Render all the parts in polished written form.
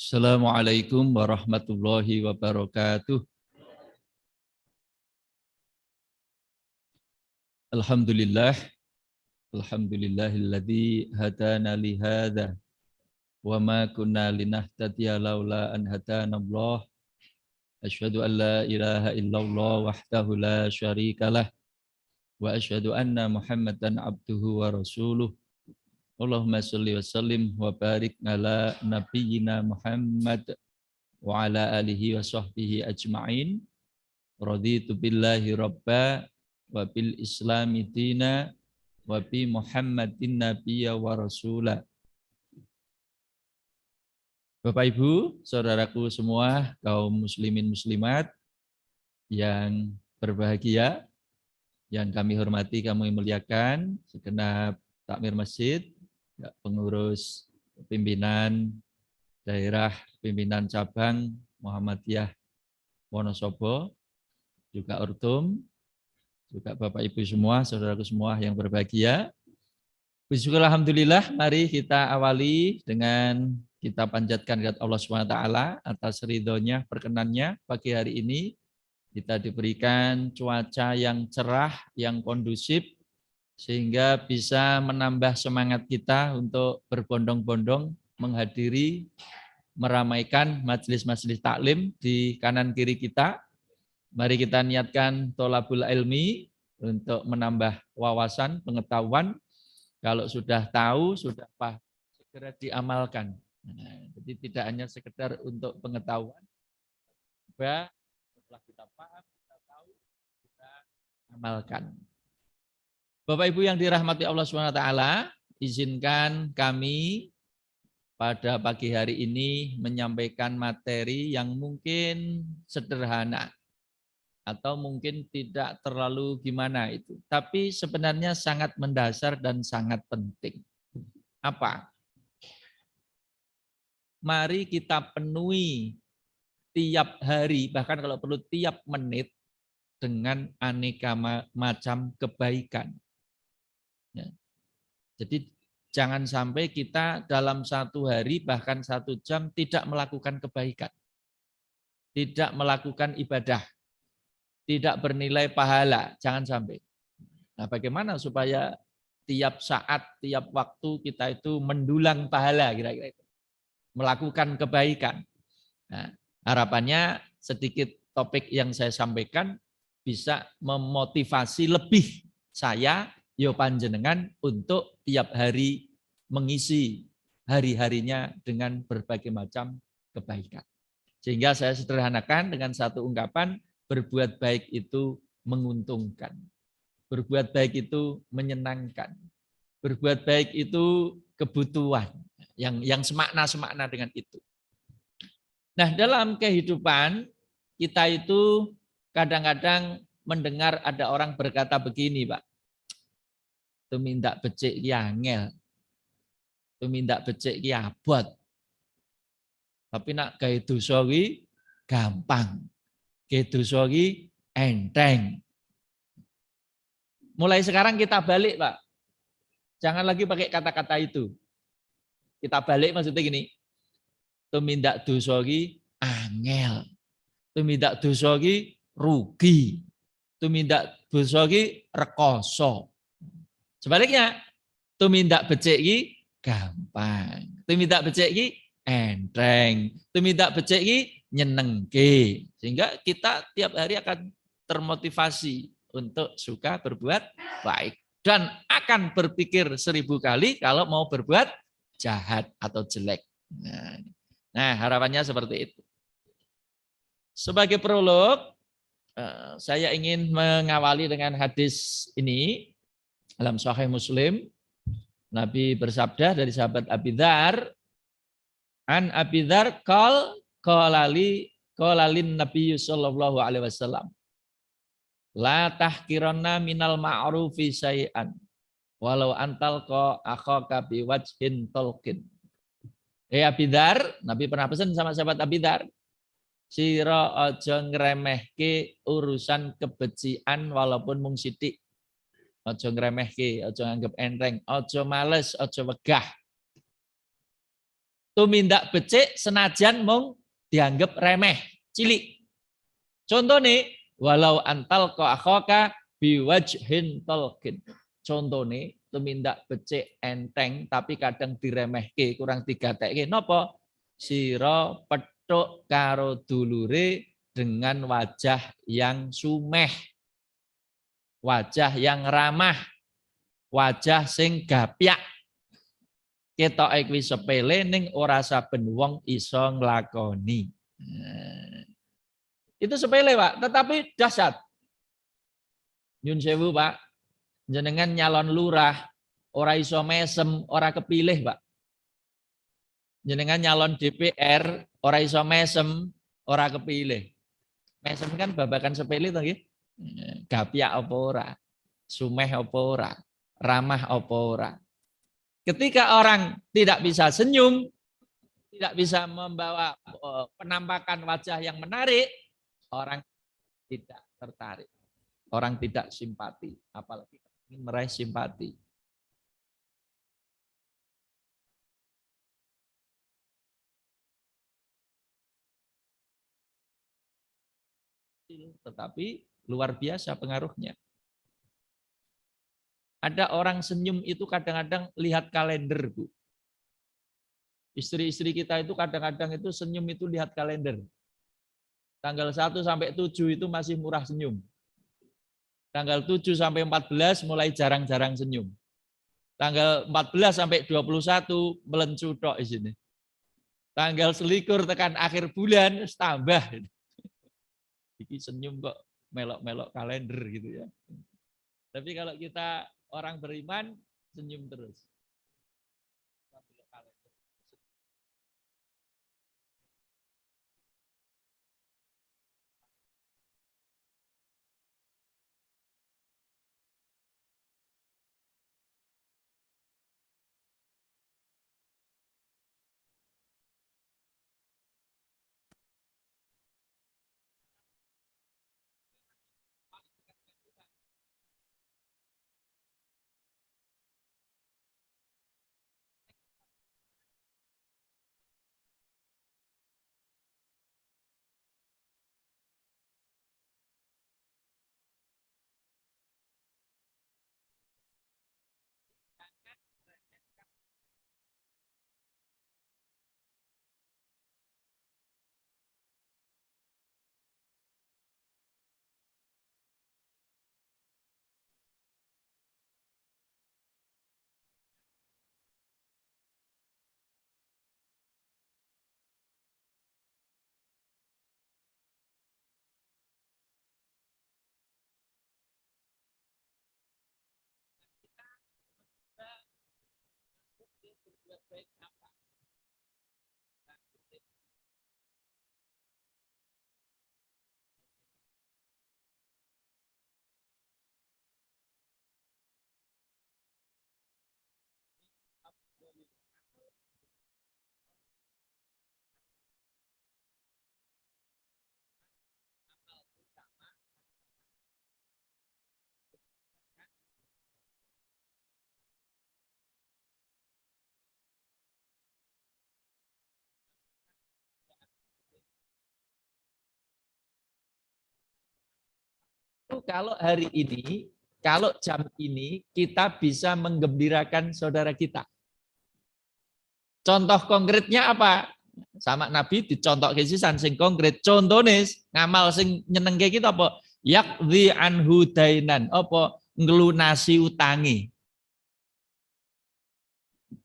Assalamualaikum warahmatullahi wabarakatuh. Alhamdulillah, alhamdulillahilladzi hadana li hadza wa ma kunna linahtadiya laula an hadanallah. Asyhadu an la ilaha illallah wahdahu la syarikalah wa asyhadu anna Muhammadan abduhu wa rasuluh. Allahumma shalli wa sallim wa barik ala nabiyyina Muhammad wa ala alihi wa sahbihi ajma'in. Raditu billahi rabba wa bil islami dina wa bi Muhammadin nabiyya wa rasula. Bapak Ibu, saudaraku semua, kaum muslimin muslimat yang berbahagia, yang kami hormati, kami muliakan, segenap takmir masjid, pengurus pimpinan daerah, pimpinan cabang Muhammadiyah Wonosobo, juga Ortum, juga Bapak Ibu semua, saudaraku semua yang berbahagia. Bersyukur alhamdulillah, mari kita awali dengan kita panjatkan kepada Allah SWT atas ridhonya, perkenannya pagi hari ini. Kita diberikan cuaca yang cerah, yang kondusif, sehingga bisa menambah semangat kita untuk berbondong-bondong menghadiri, meramaikan majelis-majelis taklim di kanan kiri kita. Mari kita niatkan tholabul ilmi untuk menambah wawasan, pengetahuan. Kalau sudah tahu, sudah paham, segera diamalkan. Jadi tidak hanya sekedar untuk pengetahuan, setelah kita paham, kita tahu, kita amalkan. Bapak Ibu yang dirahmati Allah SWT, izinkan kami pada pagi hari ini menyampaikan materi yang mungkin sederhana atau mungkin tidak terlalu gimana itu, tapi sebenarnya sangat mendasar dan sangat penting. Apa? Mari kita penuhi tiap hari, bahkan kalau perlu tiap menit, dengan aneka macam kebaikan. Ya. Jadi jangan sampai kita dalam satu hari bahkan 1 jam tidak melakukan kebaikan, tidak melakukan ibadah, tidak bernilai pahala, jangan sampai. Nah, bagaimana supaya tiap saat, tiap waktu kita itu mendulang pahala, kira-kira itu, melakukan kebaikan. Nah, harapannya sedikit topik yang saya sampaikan bisa memotivasi lebih saya, yo panjenengan, untuk tiap hari mengisi hari-harinya dengan berbagai macam kebaikan. Sehingga saya sederhanakan dengan satu ungkapan, berbuat baik itu menguntungkan. Berbuat baik itu menyenangkan. Berbuat baik itu kebutuhan yang semakna-semakna dengan itu. Nah, dalam kehidupan kita itu kadang-kadang mendengar ada orang berkata begini, Pak. Tumindak becik ki angel. Tumindak becik ki abot. Tapi nak gawe dosa ki gampang. Gawe dosa ki enteng. Mulai sekarang kita balik, Pak. Jangan lagi pakai kata-kata itu. Kita balik maksudnya gini. Tumindak dosa ki angel. Tumindak dosa ki rugi. Tumindak dosa ki rekoso. Sebaliknya, tumindak becik ki gampang. Tumindak becik ki enteng. Tumindak becik ki nyenengke. Sehingga kita tiap hari akan termotivasi untuk suka berbuat baik. Dan akan berpikir 1000 kali kalau mau berbuat jahat atau jelek. Nah, harapannya seperti itu. Sebagai prolog, saya ingin mengawali dengan hadis ini. Dalam Sahih Muslim, Nabi bersabda dari sahabat Abi Dzar, an Abi Dzar qalalin Nabi sallallahu alaihi wasallam, la tahkiranna minal ma'rufi syai'an walau antalqa akhaka biwajhin talqin. Abi Dzar, Nabi pernah pesan sama sahabat Abi Dzar, sira aja ngremehke urusan kebecikan walaupun mung sithik. Aja ngremehke, aja nganggep enteng, aja males, aja wegah. tumindak becik senajan mung dianggap remeh, cilik. Contoh nih, walau antal ko akhoka biwajhin tolkin. Contoh nih, tumindak becik enteng tapi kadang diremehke, kurang digatekke. Napa? Sira petuk karo dulure dengan wajah yang sumeh, wajah yang ramah, wajah sing gapyak. Ketoke kuwi sepele ning ora saben wong iso nglakoni. Itu sepele, Pak, tetapi dahsyat. Nyun sewu, Pak. Jenengan nyalon lurah, ora iso mesem, ora kepilih, Pak. Jenengan nyalon DPR, ora iso mesem, ora kepilih. Mesem kan babakan sepele to nggih. Gapyak apa ora? Sumeh apa ora? Ramah apa ora? Ketika orang tidak bisa senyum, tidak bisa membawa penampakan wajah yang menarik, orang tidak tertarik. Orang tidak simpati, apalagi ingin meraih simpati. Tetapi luar biasa pengaruhnya. Ada orang senyum itu kadang-kadang lihat kalender, Bu. Istri-istri kita itu kadang-kadang itu senyum itu lihat kalender. Tanggal 1 sampai 7 itu masih murah senyum. Tanggal 7 sampai 14 mulai jarang-jarang senyum. Tanggal 14 sampai 21 melencu tok di sini. Tanggal selikur tekan akhir bulan tambah. Iki senyum kok melok-melok kalender gitu ya. Tapi kalau kita orang beriman senyum terus. Kalau hari ini, kalau jam ini kita bisa menggembirakan saudara kita. Contoh konkretnya apa? Sama Nabi dicontoh kesisan sing konkret. Contohnya ngamal sing nyenengke kita apa? Yakdhi anhu dainan. Apa? Ngelunasi utangi.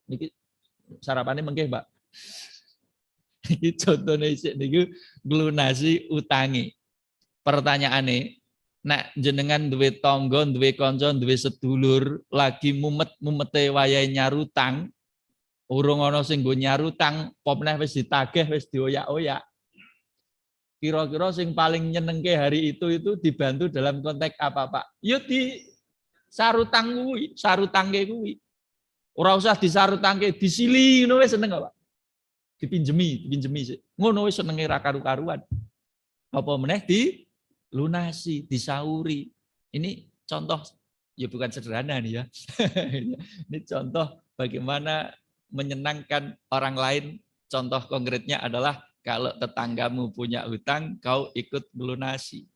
Niki sarapannya mengke, Mbak. Iki contohnya isik niku ngelunasi utangi. Pertanyaane, nek jenengan duwe tangga, duwe kanca, duwe sedulur lagi mumet-mumete wayahe nyarutang, urung ana sing nggo nyarutang, popneh wis ditagih, wis dioyak-oyak. Kira-kira sing paling nyenengke hari itu dibantu dalam konteks apa, Pak? Ya di sarutang kuwi, sarutangke kuwi. Ora usah disarutangke, disili ngono wis seneng, Pak. Dipinjemi sih. Ngono wis senenge ra karu-karuan. Apa meneh di lunasi, disauri. Ini contoh, ya bukan sederhana nih ya. Ini contoh bagaimana menyenangkan orang lain contoh konkretnya adalah kalau tetanggamu punya hutang, kau ikut melunasi.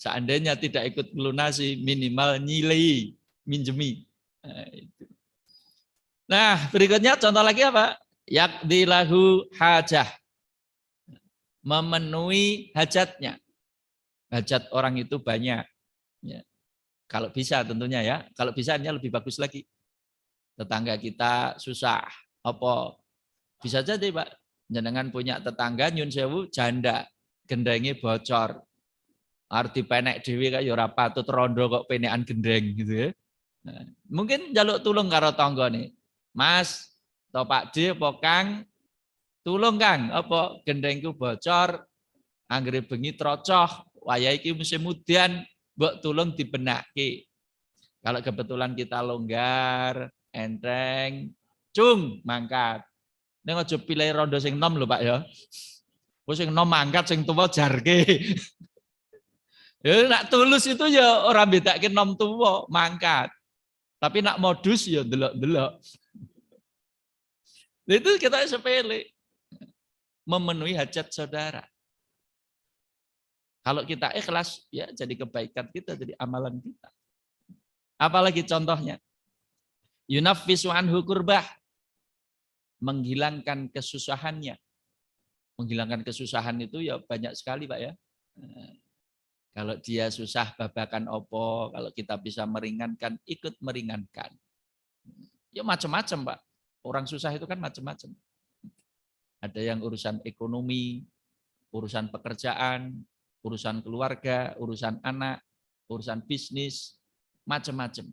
Seandainya tidak ikut melunasi, minimal nyilei, minjemi. Nah, itu. Nah, berikutnya contoh lagi apa? Yakdilahu hajah. Memenuhi hajatnya. Hajat orang itu banyak. Ya. Kalau bisa tentunya ya. Kalau bisanya lebih bagus lagi. Tetangga kita susah. Apa? Bisa jadi Pak. Jenengan punya tetangga nyun sewu janda. Gendengnya bocor. Arti penek dewi kayak ya ora patut rondo kok penekan gendeng gitu ya. Nah, mungkin jaluk tulung karo tangga nih. Mas, atau Pak D, apa Kang, tulung Kang, apa gendengku bocor, anggere bengi trocoh, wayah iki musim udan, mbok tulung dibenake. Kalau kebetulan kita longgar, enteng, cung mangkat. Ning aja pilih rondo sing nom lho Pak ya. Wis sing nom mangkat, sing tuwa jarke. Ya nak tulus itu ya orang bedake nom tuwa mangkat. Tapi nak modus ya delok-delok. Itu kita sepele. Memenuhi hajat saudara. Kalau kita ikhlas, ya jadi kebaikan kita, jadi amalan kita. Apalagi contohnya? Yunaffisu anhu kurbah. Menghilangkan kesusahannya. Menghilangkan kesusahan itu ya banyak sekali Pak ya. Kalau dia susah babakan opo, kalau kita bisa meringankan, ikut meringankan. Ya macam-macam Pak. Orang susah itu kan macam-macam. Ada yang urusan ekonomi, urusan pekerjaan, urusan keluarga, urusan anak, urusan bisnis, macam-macam.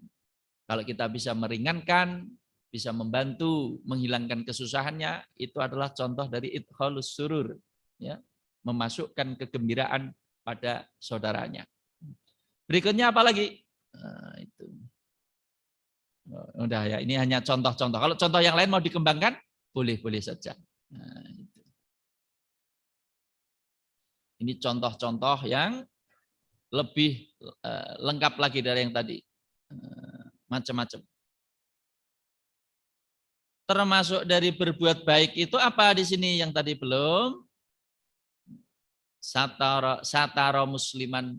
Kalau kita bisa meringankan, bisa membantu menghilangkan kesusahannya, itu adalah contoh dari idkhalus surur, ya, memasukkan kegembiraan pada saudaranya. Berikutnya apa lagi? Nah, itu. Udah ya, ini hanya contoh-contoh. Kalau contoh yang lain mau dikembangkan, boleh-boleh saja. Nah, itu. Ini contoh-contoh yang lebih lengkap lagi dari yang tadi. Macam-macam. Termasuk dari berbuat baik itu apa di sini yang tadi belum? Satara musliman,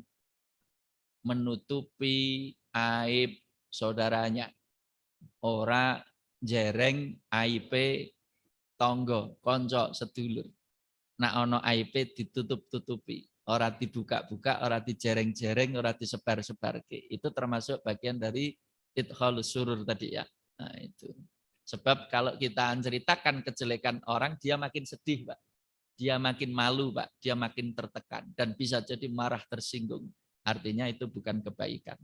menutupi aib saudaranya. Ora jereng aib tonggo, konco, sedulur. Nak ono aib ditutup-tutupi. Ora dibuka-buka, ora dijereng-jereng, ora disebar-sebarke. Itu termasuk bagian dari idkhalus surur tadi ya. Nah, itu. Sebab kalau kita menceritakan kejelekan orang, dia makin sedih, Pak. Dia makin malu, Pak. Dia makin tertekan. Dan bisa jadi marah tersinggung. Artinya itu bukan kebaikan.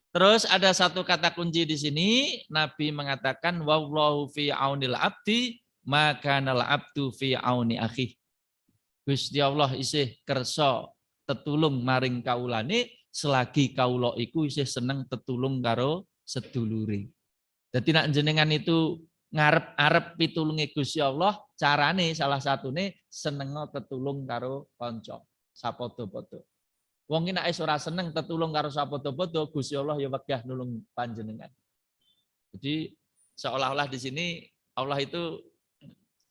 Terus ada satu kata kunci di sini. Nabi mengatakan, wallahu fi aunil abdi, maka nal abdu fi auni akhi. Gusti Allah isih kersa tetulung maring kaulane, selagi kaula iku isih seneng tetulung karo sedulure. Jadi nak jenengan itu ngarep-arep pitulunge Gusti Allah, carane salah satune senengo tetulung karo kanca, sapodo-podo. Wong iki nek ora seneng tetulung karo sapodo-podo, Gusti Allah ya wegah nulung panjenengan. Jadi seolah-olah di sini Allah itu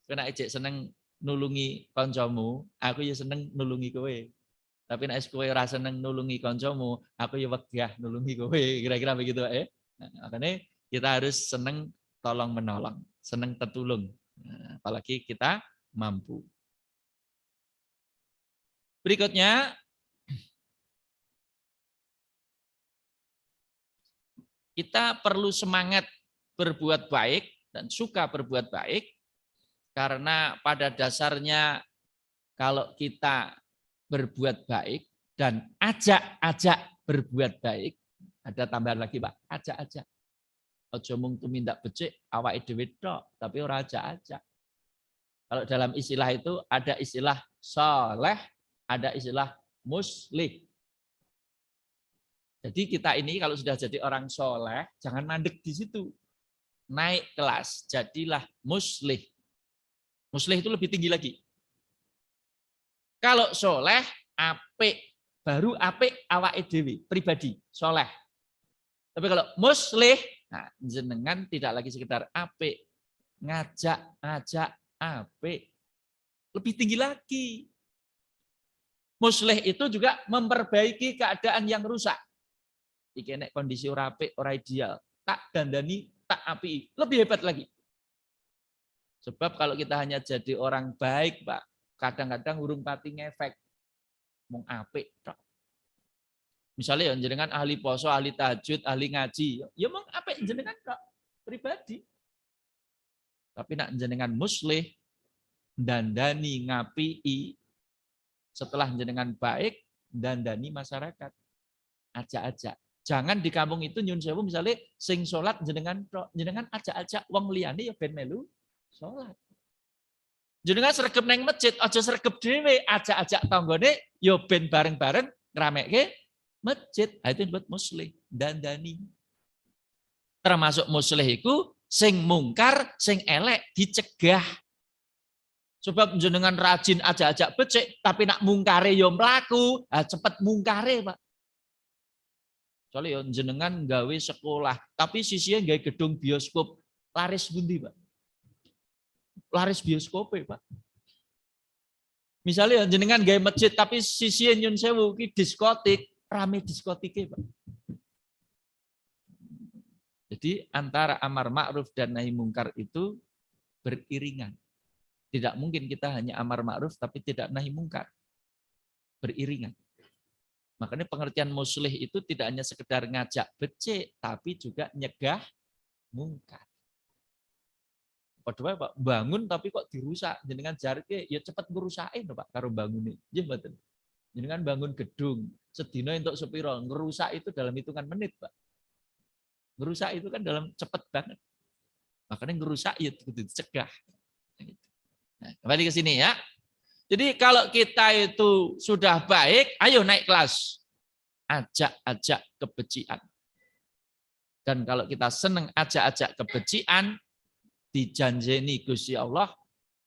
kena ejek seneng nulungi kancamu, aku ya seneng nulungi kowe. Tapi nek kowe ora seneng nulungi kancamu, aku ya wegah nulungi kowe. Kira-kira begitu, Pak ya. Nah, makanya kita harus seneng tolong menolong, seneng tetulung. Nah, apalagi kita mampu. Berikutnya, kita perlu semangat berbuat baik dan suka berbuat baik, karena pada dasarnya kalau kita berbuat baik dan ajak-ajak berbuat baik, ada tambahan lagi Pak, ajak-ajak. Aja mung tumindak becik awake dhewe tok, tapi ora ajak-ajak. Kalau dalam istilah itu ada istilah soleh, ada istilah muslih. Jadi kita ini kalau sudah jadi orang soleh, jangan mandek di situ. Naik kelas, jadilah muslih. Muslih itu lebih tinggi lagi. Kalau soleh, apik, baru apik awake dhewe, pribadi, soleh. Tapi kalau muslih, nah, jenengan tidak lagi sekedar apik, ngajak-ajak apik. Lebih tinggi lagi. Muslih itu juga memperbaiki keadaan yang rusak. Iki nek kondisi ora apik, ora ideal, tak dandani, tak apiki. Lebih hebat lagi. Sebab kalau kita hanya jadi orang baik, Pak, kadang-kadang urung pati ngefek. Mung apik tok. Misalnya ya jenengan ahli poso, ahli tahajud, ahli ngaji, ya mung apik jenengan tok pribadi. Tapi nak jenengan muslih, dandani, ngapii, setelah jenengan baik, dandani masyarakat. Ajak-ajak. Jangan di kampung itu nyun sewu misalnya sing salat jenengan ajak-ajak wong liyane ya ben melu salat. Jenengan sregep nang masjid, aja sregep dhewe, ajak-ajak tanggane ya ben bareng-bareng ngrameke masjid. Itu buat muslih, dandani. Termasuk muslih iku sing mungkar, sing elek dicegah. Sebab jenengan rajin ajak-ajak becik, tapi nak mungkare yo mlaku, cepet mungkare, Pak. Soalnya jenengan gawe sekolah, tapi sisinya gawe gedung bioskop, laris bundi, Pak. Laris bioskop, Pak. Misalnya jenengan gawe masjid, tapi sisinya nyun sewu ki diskotik, rame diskotike, Pak. Jadi antara amar ma'ruf dan nahi mungkar itu beriringan. Tidak mungkin kita hanya amar ma'ruf tapi tidak nahi mungkar. Beriringan. Makanya pengertian muslih itu tidak hanya sekedar ngajak becik, tapi juga nyegah mungkar. Padahal Pak bangun tapi kok dirusak, jenengan jarke ya cepet ngerusakin Pak karo bangune. Nggih mboten. Jenengan bangun gedung, sedina entuk sepiro, ngerusak itu dalam hitungan menit, Pak. Ngerusak itu kan dalam cepet banget. Makanya ngerusak ya kudu dicegah. Nah, kembali ke sini ya. Jadi kalau kita itu sudah baik, ayo naik kelas. Ajak-ajak kebencian. Dan kalau kita senang ajak-ajak kebencian, dijanjeni Gusti Allah,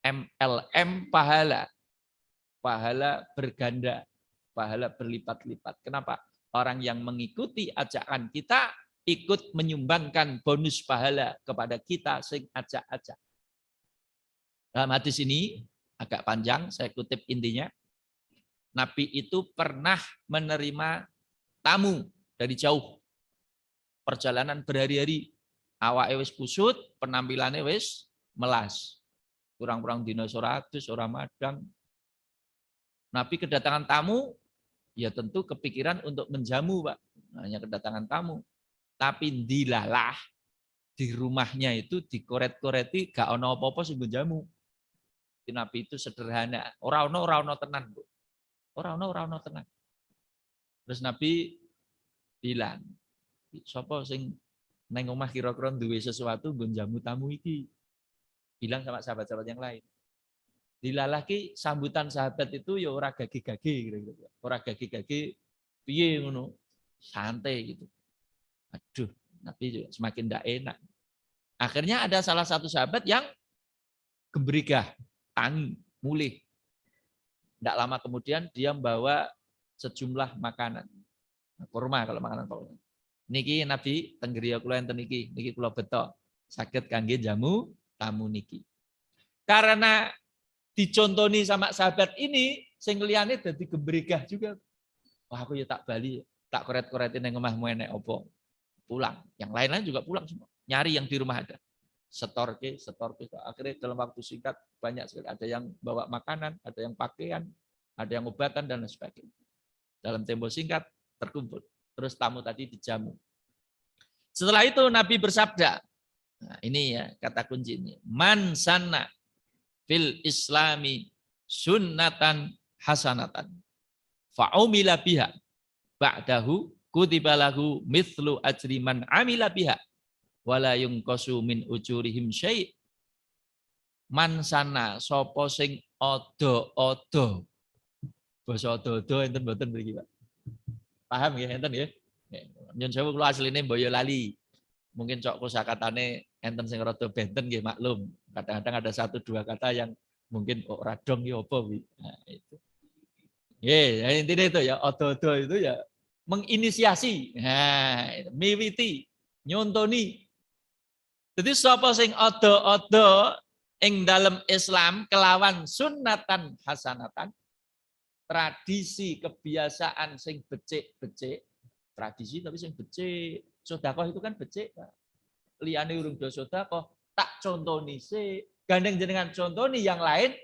MLM pahala. Pahala berganda, pahala berlipat-lipat. Kenapa? Orang yang mengikuti ajakan kita, ikut menyumbangkan bonus pahala kepada kita sing ajak-ajak. Dalam hadis ini, agak panjang, saya kutip intinya. Nabi itu pernah menerima tamu dari jauh. Perjalanan berhari-hari. Awake wis kusut, penampilannya wis melas. Kurang-kurang dina 100, orang madang. Nabi kedatangan tamu, ya tentu kepikiran untuk menjamu, Pak. Hanya kedatangan tamu. Tapi dilalah, di rumahnya itu dikoret-koreti, gak ono apa-apa sing jamu. Nabi itu sederhana, ora ono tenan, Bu. Ora ono tenan. Terus Nabi bilang, sapa sing neng omah kira-kira duwe sesuatu nggon jamu tamu iki. Bilang sama sahabat-sahabat yang lain. Dilalaki sambutan sahabat itu ya ora gage-gage gitu. Ora gage-gage piye ngono. Santai gitu. Aduh, Nabi juga semakin ndak enak. Akhirnya ada salah satu sahabat yang gembrigah, tangi, mulih. Tidak lama kemudian dia membawa sejumlah makanan. Kurma kalau makanan kurma. Niki Nabi tenggeriya kula enten niki kula beto. Saged kangge jamu tamu niki. Karena dicontoni sama sahabat ini, sing liyane dadi gembrigah juga. Wah, aku ya tak bali, tak koret-koretin nang omahmu enek opo. Pulang. Yang lain-lain juga pulang semua. Nyari yang di rumah ada. Setorke. Akhirnya dalam waktu singkat banyak sekali. Ada yang bawa makanan, ada yang pakaian, ada yang obatan dan sebagainya. Dalam tempo singkat terkumpul. Terus tamu tadi dijamu. Setelah itu Nabi bersabda. Nah, ini ya kata kunci ini. Man sanna fil islami sunnatan hasanatan. Fa'umila biha ba'dahu kutiba lahu mithlu ajri man amila biha wala yunqasu min ujurihim syai'. Man sana sapa sing odo-odo. Basa odo-odo enten mboten mriki, Pak. Paham nggih enten nggih? Nyun sewu kula asline Boyolali. Mungkin cok kosakatane enten sing rada benten nggih maklum. Kadang-kadang ada 1-2 kata yang mungkin kok radong ya apa wi. Nah, itu. Nggih, intinya itu ya odo-odo itu ya menginisiasi. Nah, miwiti, nyontoni. Jadi sapa sing odo-odo ing dalam Islam kelawan sunnatan hasanatan, tradisi kebiasaan sing becik-becik, tradisi tapi sing becik. Sedekah itu kan becik, Pak. Liyane urung do sedekah, tak contoni sik. Gandeng jenengan contoni yang lain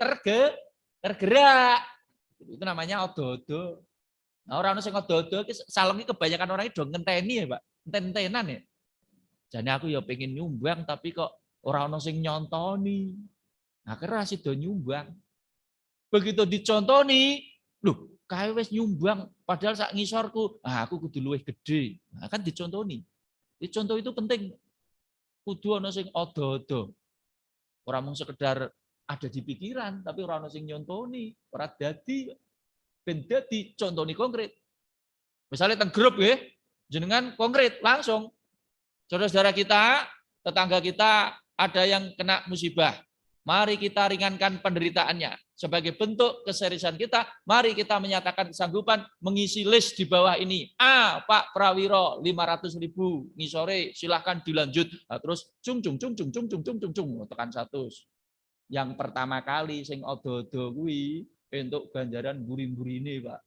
tergerak. Itu namanya odo-odo. Nah, orang sing odo-odo iki salongi kebanyakan orang itu do ngenteni ya, Pak. Enten-entenan ya. Jadi aku ya pengen nyumbang tapi kok orang sing nyontoni. Akhirnya sido nyumbang. Begitu dicontoni, loh, kae wis nyumbang padahal sak ngisorku, aku kudu luwih gede. Nah, kan dicontoni. Dicontoh itu penting. Kudu ana sing odo-odo. Ora mung sekedar ada di pikiran, tapi ora ana sing nyontoni, ora dadi ben dadi contoni konkret. Misalnya teng grup nggih, jenengan konkret langsung. Saudara-saudara kita, tetangga kita ada yang kena musibah. Mari kita ringankan penderitaannya. Sebagai bentuk keseriusan kita, mari kita menyatakan kesanggupan mengisi list di bawah ini. A, Pak Prawiro, 500.000 ngisore, silahkan dilanjut. Nah, terus cung tekan 100. Yang pertama kali sing odo-odo kuwi entuk ganjaran mburi-mburine, Pak.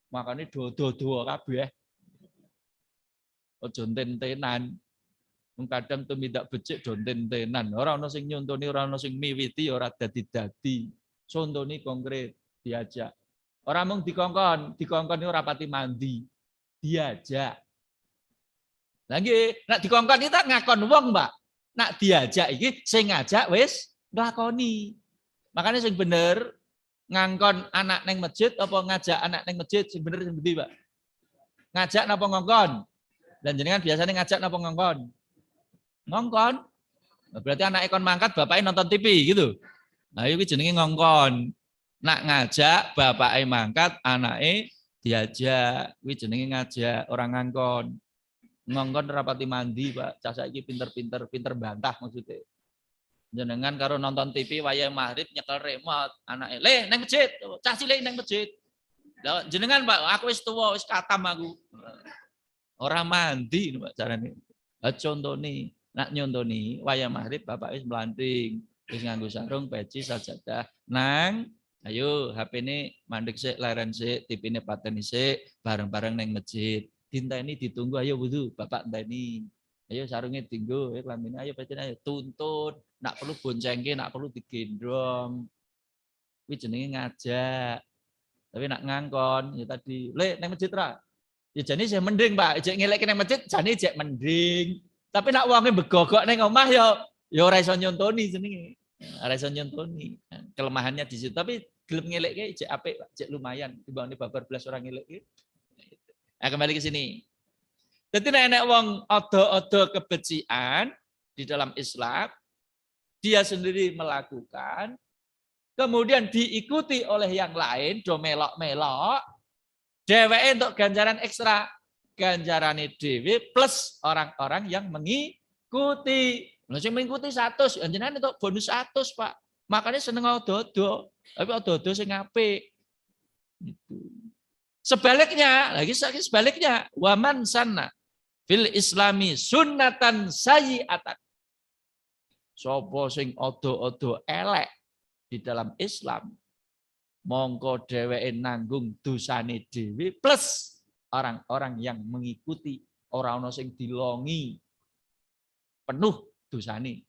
Makanya do-do kabeh. Ojo enten-entenan. Kadang tumindak becik do enten-entenan. Ora ana sing nyontoni, ora ana sing miwiti, ora dadi-dadi. Contoni konkret, diajak. Ora mung dikongkon ora pati mandi. Diajak. Lah nggih, nek dikongkon kita ngakon wong, Mbak. Nak diajak iki sing ngajak wis nglakoni. Makanya sing bener ngangkon anak neng masjid apa ngajak anak neng masjid sing bener sing endi, Pak? Ngajak napa ngongkon? Dan jenengan biasanya ngajak napa ngongkon? Ngongkon. Berarti anak ekon mangkat, bapaknya nonton TV gitu. Nah, itu jenenge ngongkon. Nak ngajak, bapaknya mangkat, anaknya diajak. Itu jenenge ngajak, orang ngangkon. Ngongkon rapati mandi, Pak. Cah saiki pinter bantah maksudnya. Jenengan karo nonton TV wayang maghrib nyekel remote, anaknya, "Le, nang masjid." Cah cilik nang masjid. Jenengan, Pak, aku wis tuwa, wis katam aku. Orang mandi, Pak, carane. Contone nak nyontoni wayang maghrib bapak wis melanting, wis nganggo sarung, peci, sajadah. Nang, ayo HP-ne mandek sik, leren sik, TV-ne pateni sik, bareng-bareng neng masjid. Dinteni ditunggu, ayo wudu, bapak enteni. Ayo sarungnya tinggu, klamine ayo pecine ayo tuntut, nak perlu boncengke, nak perlu digendong. Kuwi jenenge ngajak. Tapi nak ngangkon ya tadi, "Le neng masjid ra?" Ya jane sih mending, Pak. Jek ngelekke nang masjid jane jek mending. Tapi nak wonge begogok nang omah ya ora iso nyontoni jenenge. Ora iso nyontoni. Kelemahannya di situ. Tapi gelem ngelekke jek apik, Pak. Jek lumayan dibanding babar belas orang ngelekke. Nah, kembali ke sini. Jadi nek wong odo-odo kebecikan di dalam Islam, dia sendiri melakukan, kemudian diikuti oleh yang lain, do melok-melok, dheweke untuk ganjaran ekstra, ganjarane dhewe plus orang-orang yang mengikuti. Lah sing mengikuti 100, jenengan untuk bonus 100, Pak. Makanya seneng odo-odo, tapi odo-odo sing apik. Gitu. Sebaliknya, sebaliknya, waman sana fil islami sunnatan sayyi'atan. Sapa sing odo-odo elek di dalam Islam, mongko dheweke nanggung dosane dhewe plus orang-orang yang mengikuti, ora ana sing dilongi penuh dosane.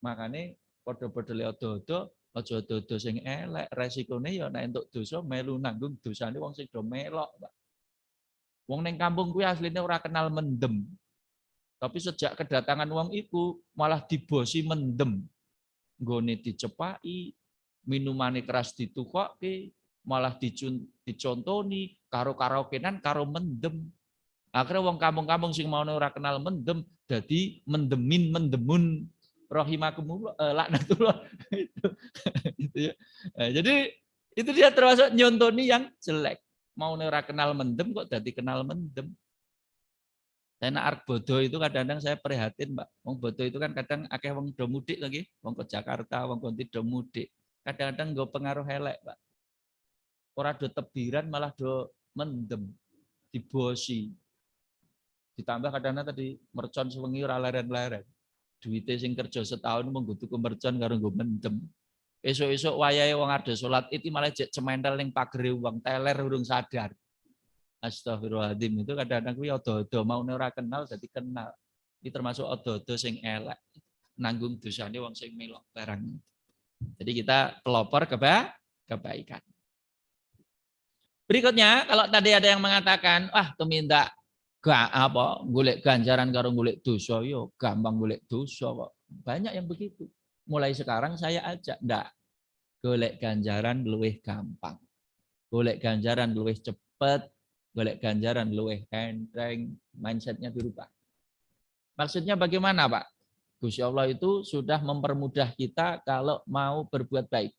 Makane padha-padha le odo-odo, aja odo-odo sing elek, resikone ya nek entuk dosa melu nanggung dosane wong sing do melok, Pak. Wong ning kampung kuwi asline ora kenal mendem. Tapi sejak kedatangan wong iku malah dibosi mendem. Nggone dicepaki, minumane keras ditukokke, malah dicontoni, karo karaokenan karo mendem. Akhirnya wong kampung-kampung sing mau ora kenal mendem, dadi mendemun rahimakumullah, laknatullah. Itu ya. Jadi itu dia termasuk nyontoni yang jelek. Mau ora kenal mendem kok dadi kenal mendem. Saya arek bodoh itu kadang-kadang saya prihatin, Mbak. Wong bodoh itu kan kadang akeh wong do mudik lagi, wong ke Jakarta, wong konti do mudik. Kadang-kadang nggo pengaruh elek, Pak. Ora do tebiran malah do mendem, dibosi. Ditambah kadang-kadang tadi mercon sewengi ora leren-leren. duwite sing kerja setahun mung nggo tuku mercon karo nggo mendem. Esuk-esuk wayahe wong arep salat iki malah jek cementel ning pagere wong teler urung sadar. Astagfirullahaladzim, itu kadang-kadang kuwi odo-odo maune ora kenal dadi kenal. Iki termasuk odo-odo sing elek. Nanggung dosane wong sing melok barang. Jadi kita pelopor kebaikan. Berikutnya, kalau tadi ada yang mengatakan, wah tumindak golek ganjaran karo golek dosa, yo gampang golek dosa kok. Banyak yang begitu. Mulai sekarang saya ajak, ndak. Golek ganjaran luwih gampang. Golek ganjaran luwih cepet, golek ganjaran luwih enteng, mindsetnya dirubah. Maksudnya bagaimana, Pak? Gusti Allah itu sudah mempermudah kita kalau mau berbuat baik.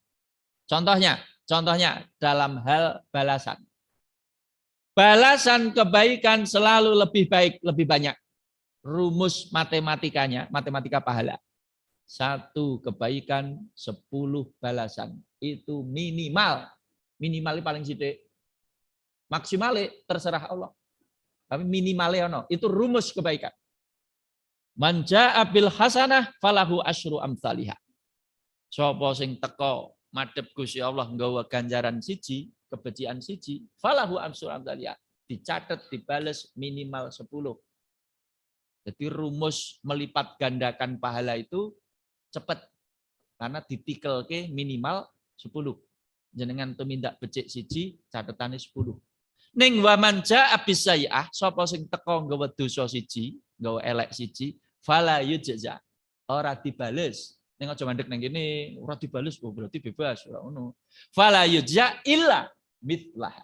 Contohnya dalam hal balasan. Balasan kebaikan selalu lebih baik, lebih banyak. Rumus matematikanya, matematika pahala. 1 kebaikan, 10 balasan. Itu minimal. Minimalnya paling sithik. Maksimalnya terserah Allah. Tapi minimalnya ono. Itu rumus kebaikan. Man jaa bil hasanah falahu asyru amsalihha. Sapa sing teko madhep Gusti Allah nggawa ganjaran siji, kebajikan siji, falahu asyru amsalihha. Dicatat, dibales minimal 10. Jadi rumus melipat gandakan pahala itu cepat. Karena ditikelke minimal 10. Jenengan tumindak becik siji, catetane 10. Ning wa man jaa bisayi'ah, sapa sing teko nggawa dosa siji, nggawa elek siji, fala yujza. Ora dibales. Ning aja mandek nang kene, ora dibales, oh berarti bebas, ora ngono. Fala yujza illa mitlah.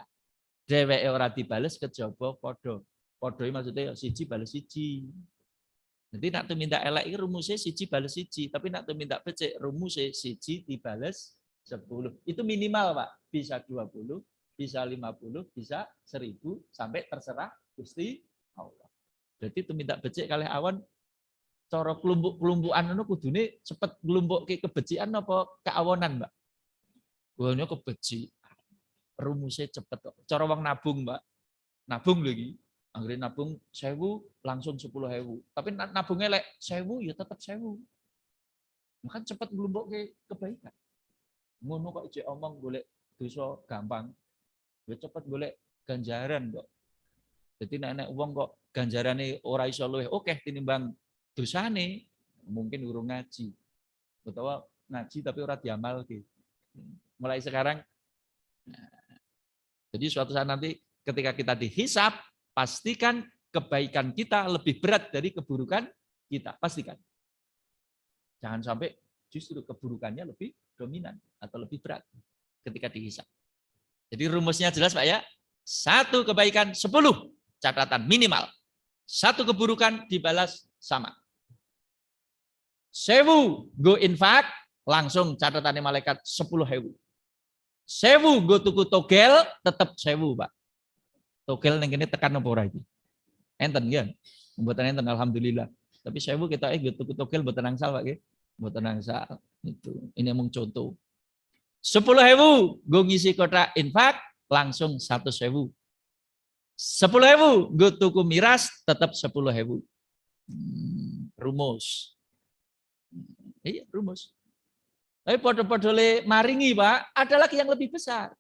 Dheweke ora dibales kejaba padha. Padha maksudnya siji bales siji. Jadi nak tumindak elek iki rumusnya siji bales siji, tapi nak tumindak becik rumusnya siji dibales 10. Itu minimal, Pak. Bisa 20, bisa 50, bisa 1000 sampai terserah Gusti Allah. Jadi tumindak becik kalih awan cara kelompok-kelompokan ngono kudune cepet nglumpukke kebecikan apa keawonan, Mbak? Gono kebecikan. Rumusnya cepet kok. Cara wong nabung, Mbak. Nabung lho iki. Anggere nabung 1000 langsung 10.000. Tapi nabungnya lek 1000 ya tetap 1000. Makan cepet nglumpukke kebaikan. Ngono kok jek omong golek dosa gampang. Ya cepet golek ganjaran kok. Jadi nek wong kok ganjarane ora iso luwih akeh tinimbang dosane, mungkin urung ngaji. Utawa ngaji tapi ora diamalke. Mulai sekarang jadi suatu saat nanti ketika kita dihisab, pastikan kebaikan kita lebih berat dari keburukan kita. Pastikan. Jangan sampai justru keburukannya lebih dominan atau lebih berat ketika dihisab. Jadi rumusnya jelas, Pak ya. 1 kebaikan 10 catatan minimal. 1 keburukan dibalas sama. 1000 go infak langsung catatannya malaikat 10.000. 1000 go tuku togel tetap 1000, Pak. Togel ning kene tekan apa ora iki? Enten ya. Mboten enten alhamdulillah. Tapi 1000 kita go tuku togel mboten angsal, Pak nggih. Mboten angsal. Itu. Ini mung contoh. 10.000 go ngisi kotak infak langsung 100.000. 10.000 go tuku miras tetap 10.000. Rumus. Iya, rumus. Tapi podo-podo le maringi, Pak, ada lagi yang lebih besar.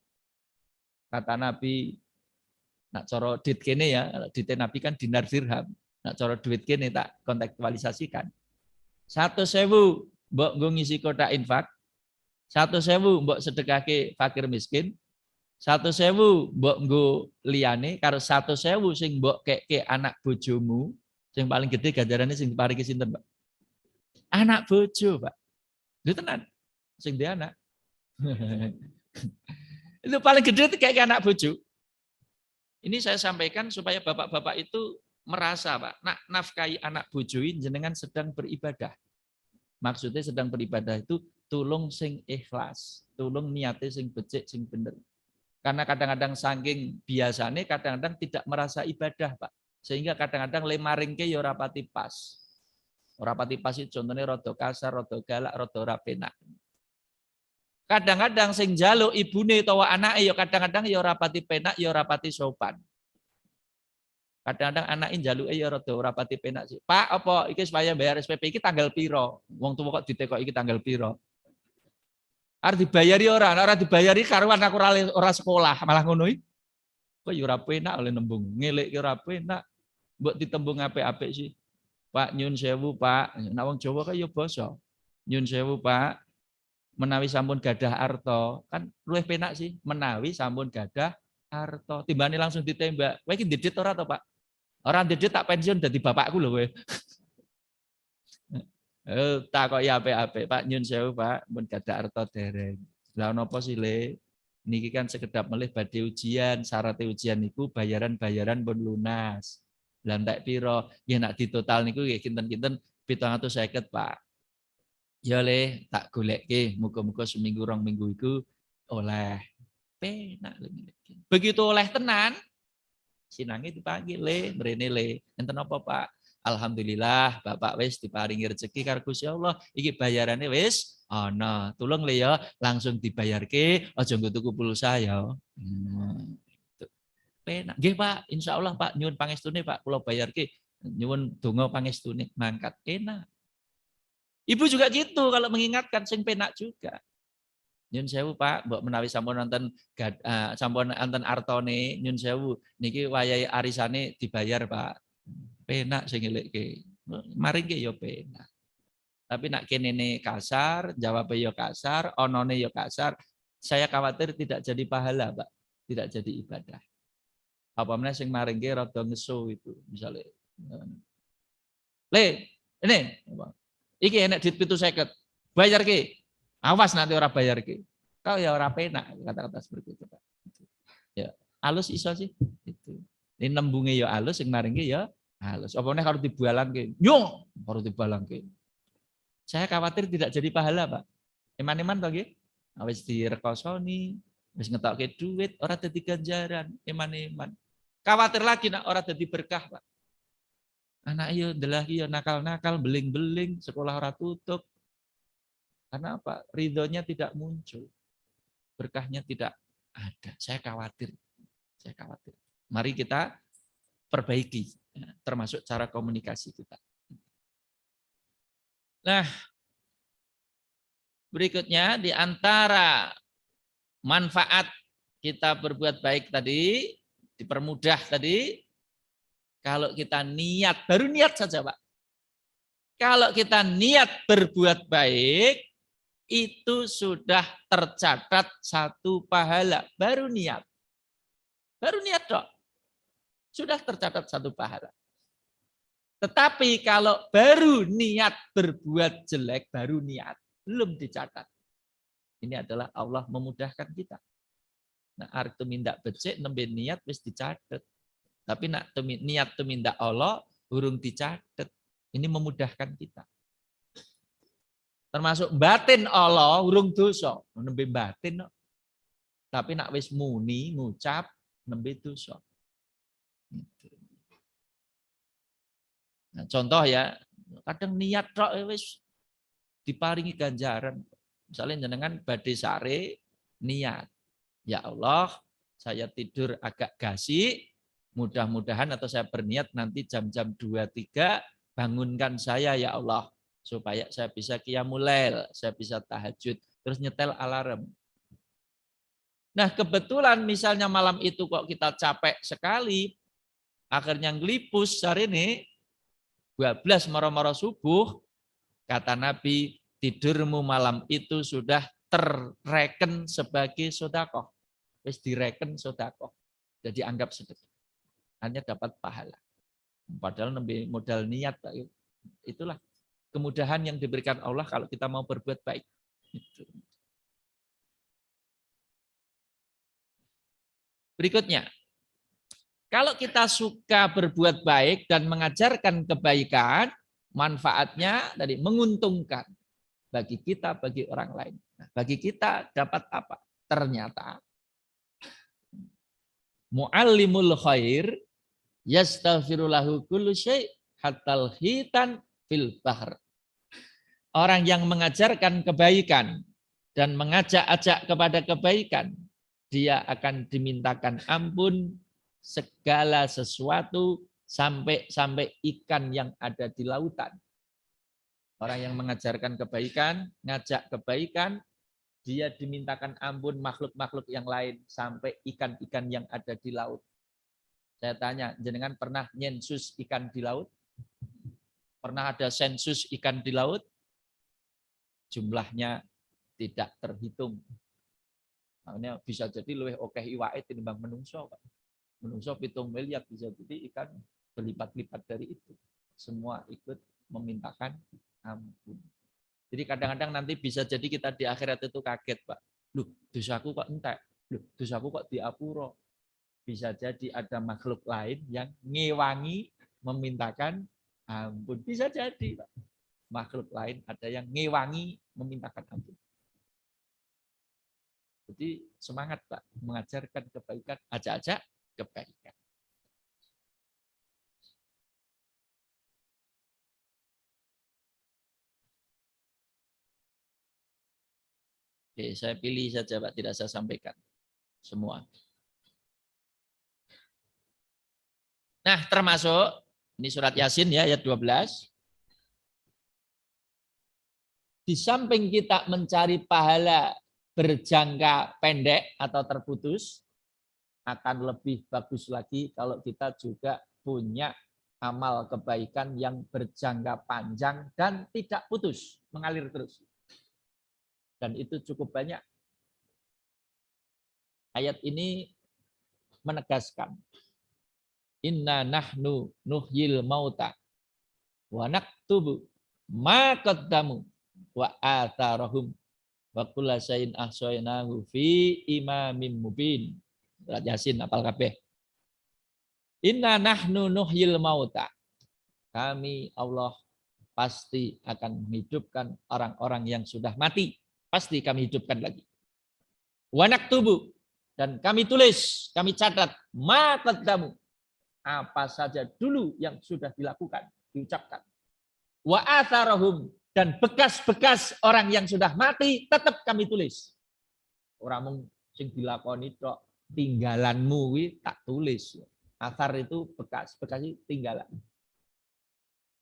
Kata Nabi, nak coro duit kene ya, duit Nabi kan dinar dirham. Nak coro duit kene tak kontekstualisasikan. 100.000 mbok nggo ngisi kotak infak. 100.000 mbok sedekahke fakir miskin. 100.000 mbok nggo liyane karo 100.000 sing mbok kekke anak bojomu, sing paling gede ganjarane sing diparingi sinten, Pak? Anak bojo, Pak. Lho tenan. Sing dia anak. Itu paling gede itu kayak anak bojo. Ini saya sampaikan supaya bapak-bapak itu merasa, Pak, nak nafkahi anak bojoin jenengan sedang beribadah. Maksudnya sedang beribadah itu tulung sing ikhlas, tulung niate sing becik sing bener. Karena kadang-kadang saking biasane kadang-kadang tidak merasa ibadah, Pak. Sehingga kadang-kadang lemaringke ya ora pati pas. Ora pati pas itu contohnya rada kasar, rada galak, rada ora penak. Kadang-kadang sing njaluk ibune utawa anake ya kadang-kadang ya ora pati penak, ya ora pati sopan. Kadang-kadang anake njaluke ya rada ora pati penak sih. Pak, apa iki supaya bayar SPP iki tanggal piro? Wong tuwa kok ditekok iki tanggal piro? Arep dibayari ora dibayari karuan aku ora sekolah, malah ngono iki. Kok ya ora penak oleh nembung. Ngelekke ora penak. Mbok ditembung apik-apik sih. Pak nyun sewu, Pak. Nek wong Jawa kaya basa. Nyun sewu, Pak. Menawi sampun gadah arta, kan luwih penak sih menawi sampun gadah arta. Timbane langsung ditembak. Kowe iki ndedit ora to, Pak? Ora ndedit tak pensiun dadi bapakku lho kowe. Takoki apik-apik, Pak nyun sewu, Pak, mun gadah arta dereng. Lah napa sih, Le? Niki kan sekedap melih badhe ujian, syaratnya ujian niku bayaran-bayaran pun lunas. Lah entek piro? Ya nak ditotal niku nggih kinten-kinten 750, Pak. Ya Le, tak golekke, muga-muga seminggu rong minggu iku oleh. Penak lho. Begitu oleh tenan, sinange dipanggil Le, mrene Le. Enten apa, Pak? Alhamdulillah Bapak wis diparingi rezeki karo Gusti Allah. Iki bayarane wis ana. Tulung Le ya langsung dibayarke, aja nggo tuku pulsa ya. Penak. Nggih, Pak, insyaallah Pak, nyuwun pangestune Pak, kula bayarke. Nyuwun donga pangestune mangkat. Enak. Ibu juga gitu kalau mengingatkan sing penak juga. Nyun sewu Pak, mbok menawi sampun nonton sampun nonton artone nyun sewu niki wayahe arisane dibayar Pak. Penak sing ngelekke. Maringke ya penak. Tapi nak kenene kasar, jawabnya ya kasar, onone ya kasar, saya khawatir tidak jadi pahala, Pak. Tidak jadi ibadah. Apa meneh sing maringke rada ngesu itu misalnya. Le, ini iki enek duit 750. Bayar ki. Awas nanti orang bayar ki. Kau ya orang penak kata-kata seperti itu, Pak. Ya, halus iso sih itu. Ini nembunge ya halus sing maringke ya halus. Apa meneh karo dibalangke. Yo, karo dibalangke. Saya khawatir tidak jadi pahala, Pak. Eman-eman to nggih? Wis direkosoni, wis ngetokke duit, ora dadi ganjaran, eman-eman. Khawatir lagi nak ora dadi berkah, Pak. Anak iyo ndelah iyo nakal-nakal, beling-beling, sekolah ora tutup. Karena apa? Ridhonya tidak muncul. Berkahnya tidak ada. Saya khawatir. Saya khawatir. Mari kita perbaiki, termasuk cara komunikasi kita. Nah, berikutnya di antara manfaat kita berbuat baik tadi, dipermudah tadi, kalau kita niat, baru niat saja Pak. Kalau kita niat berbuat baik, itu sudah tercatat satu pahala. Baru niat. Baru niat dok. Sudah tercatat satu pahala. Tetapi kalau baru niat berbuat jelek, baru niat. Belum dicatat. Ini adalah Allah memudahkan kita. Nah, arep tumindak becik nembe niat wis dicatet. Tapi nak niat tumindak Allah urung dicatet. Ini memudahkan kita. Termasuk batin Allah urung dosa, nembe batin. Tapi nak wis muni ngucap nembe dosa. Nah, contoh ya, kadang niat tok wis diparingi ganjaran. Misalnya jenengan badhe sare niat. Ya Allah, saya tidur agak gasik, mudah-mudahan atau saya berniat nanti jam-jam 2-3 bangunkan saya ya Allah supaya saya bisa qiyamul lail, saya bisa tahajud, terus nyetel alarm. Nah, kebetulan misalnya malam itu kok kita capek sekali, akhirnya ngelipus hari ini 12 moro-moro subuh, kata Nabi, tidurmu malam itu sudah terreken sebagai sedekah. Wis direken sedekah. Jadi anggap sedekah. Hanya dapat pahala. Padahal modal niat. Itulah kemudahan yang diberikan Allah kalau kita mau berbuat baik. Berikutnya, kalau kita suka berbuat baik dan mengajarkan kebaikan, manfaatnya tadi menguntungkan bagi kita, bagi orang lain. Nah, bagi kita dapat apa? Ternyata mu'allimul khair yastaghfirulahu kullu syai' hatal hitan fil bahr. Orang yang mengajarkan kebaikan dan mengajak-ajak kepada kebaikan, dia akan dimintakan ampun segala sesuatu sampai ikan yang ada di lautan. Orang yang mengajarkan kebaikan, ngajak kebaikan, dia dimintakan ampun makhluk-makhluk yang lain sampai ikan-ikan yang ada di laut. Saya tanya, jenengan pernah nyensus ikan di laut? Pernah ada sensus ikan di laut? Jumlahnya tidak terhitung. Makanya bisa jadi luwih akeh iwake tinimbang menungso, Pak. Menungso 7 miliar, bisa jadi ikan berlipat-lipat dari itu. Semua ikut memintakan ampun. Jadi kadang-kadang nanti bisa jadi kita di akhirat itu kaget, Pak. Loh, dosaku kok entek? Loh, dosaku kok diapuro? Bisa jadi ada makhluk lain yang ngewangi memintakan ampun. Bisa jadi, Pak. Makhluk lain ada yang ngewangi memintakan ampun. Jadi semangat, Pak, mengajarkan kebaikan, ajak-ajak kebaikan. Oke, saya pilih saja, Pak, tidak saya sampaikan semua. Nah, termasuk ini surat Yasin ya, ayat 12. Di samping kita mencari pahala berjangka pendek atau terputus, akan lebih bagus lagi kalau kita juga punya amal kebaikan yang berjangka panjang dan tidak putus, mengalir terus. Dan itu cukup banyak. Ayat ini menegaskan, inna nahnu nuhyil mauta wa naktubu ma qaddamu wa atharahum wa kulla syai'in ahsaynahu fi imamin mubin. Surat Yasin apal kabeh. Inna nahnu nuhyil mauta. Kami Allah pasti akan menghidupkan orang-orang yang sudah mati. Pasti kami hidupkan lagi. Wa naktubu, dan kami tulis, kami catat ma qaddamu, apa saja dulu yang sudah dilakukan, diucapkan. Wa atharahum, dan bekas-bekas orang yang sudah mati tetap kami tulis. Orang sing dilakoni tok, tinggalanmu tak tulis. Athar itu bekas, bekas itu tinggalan.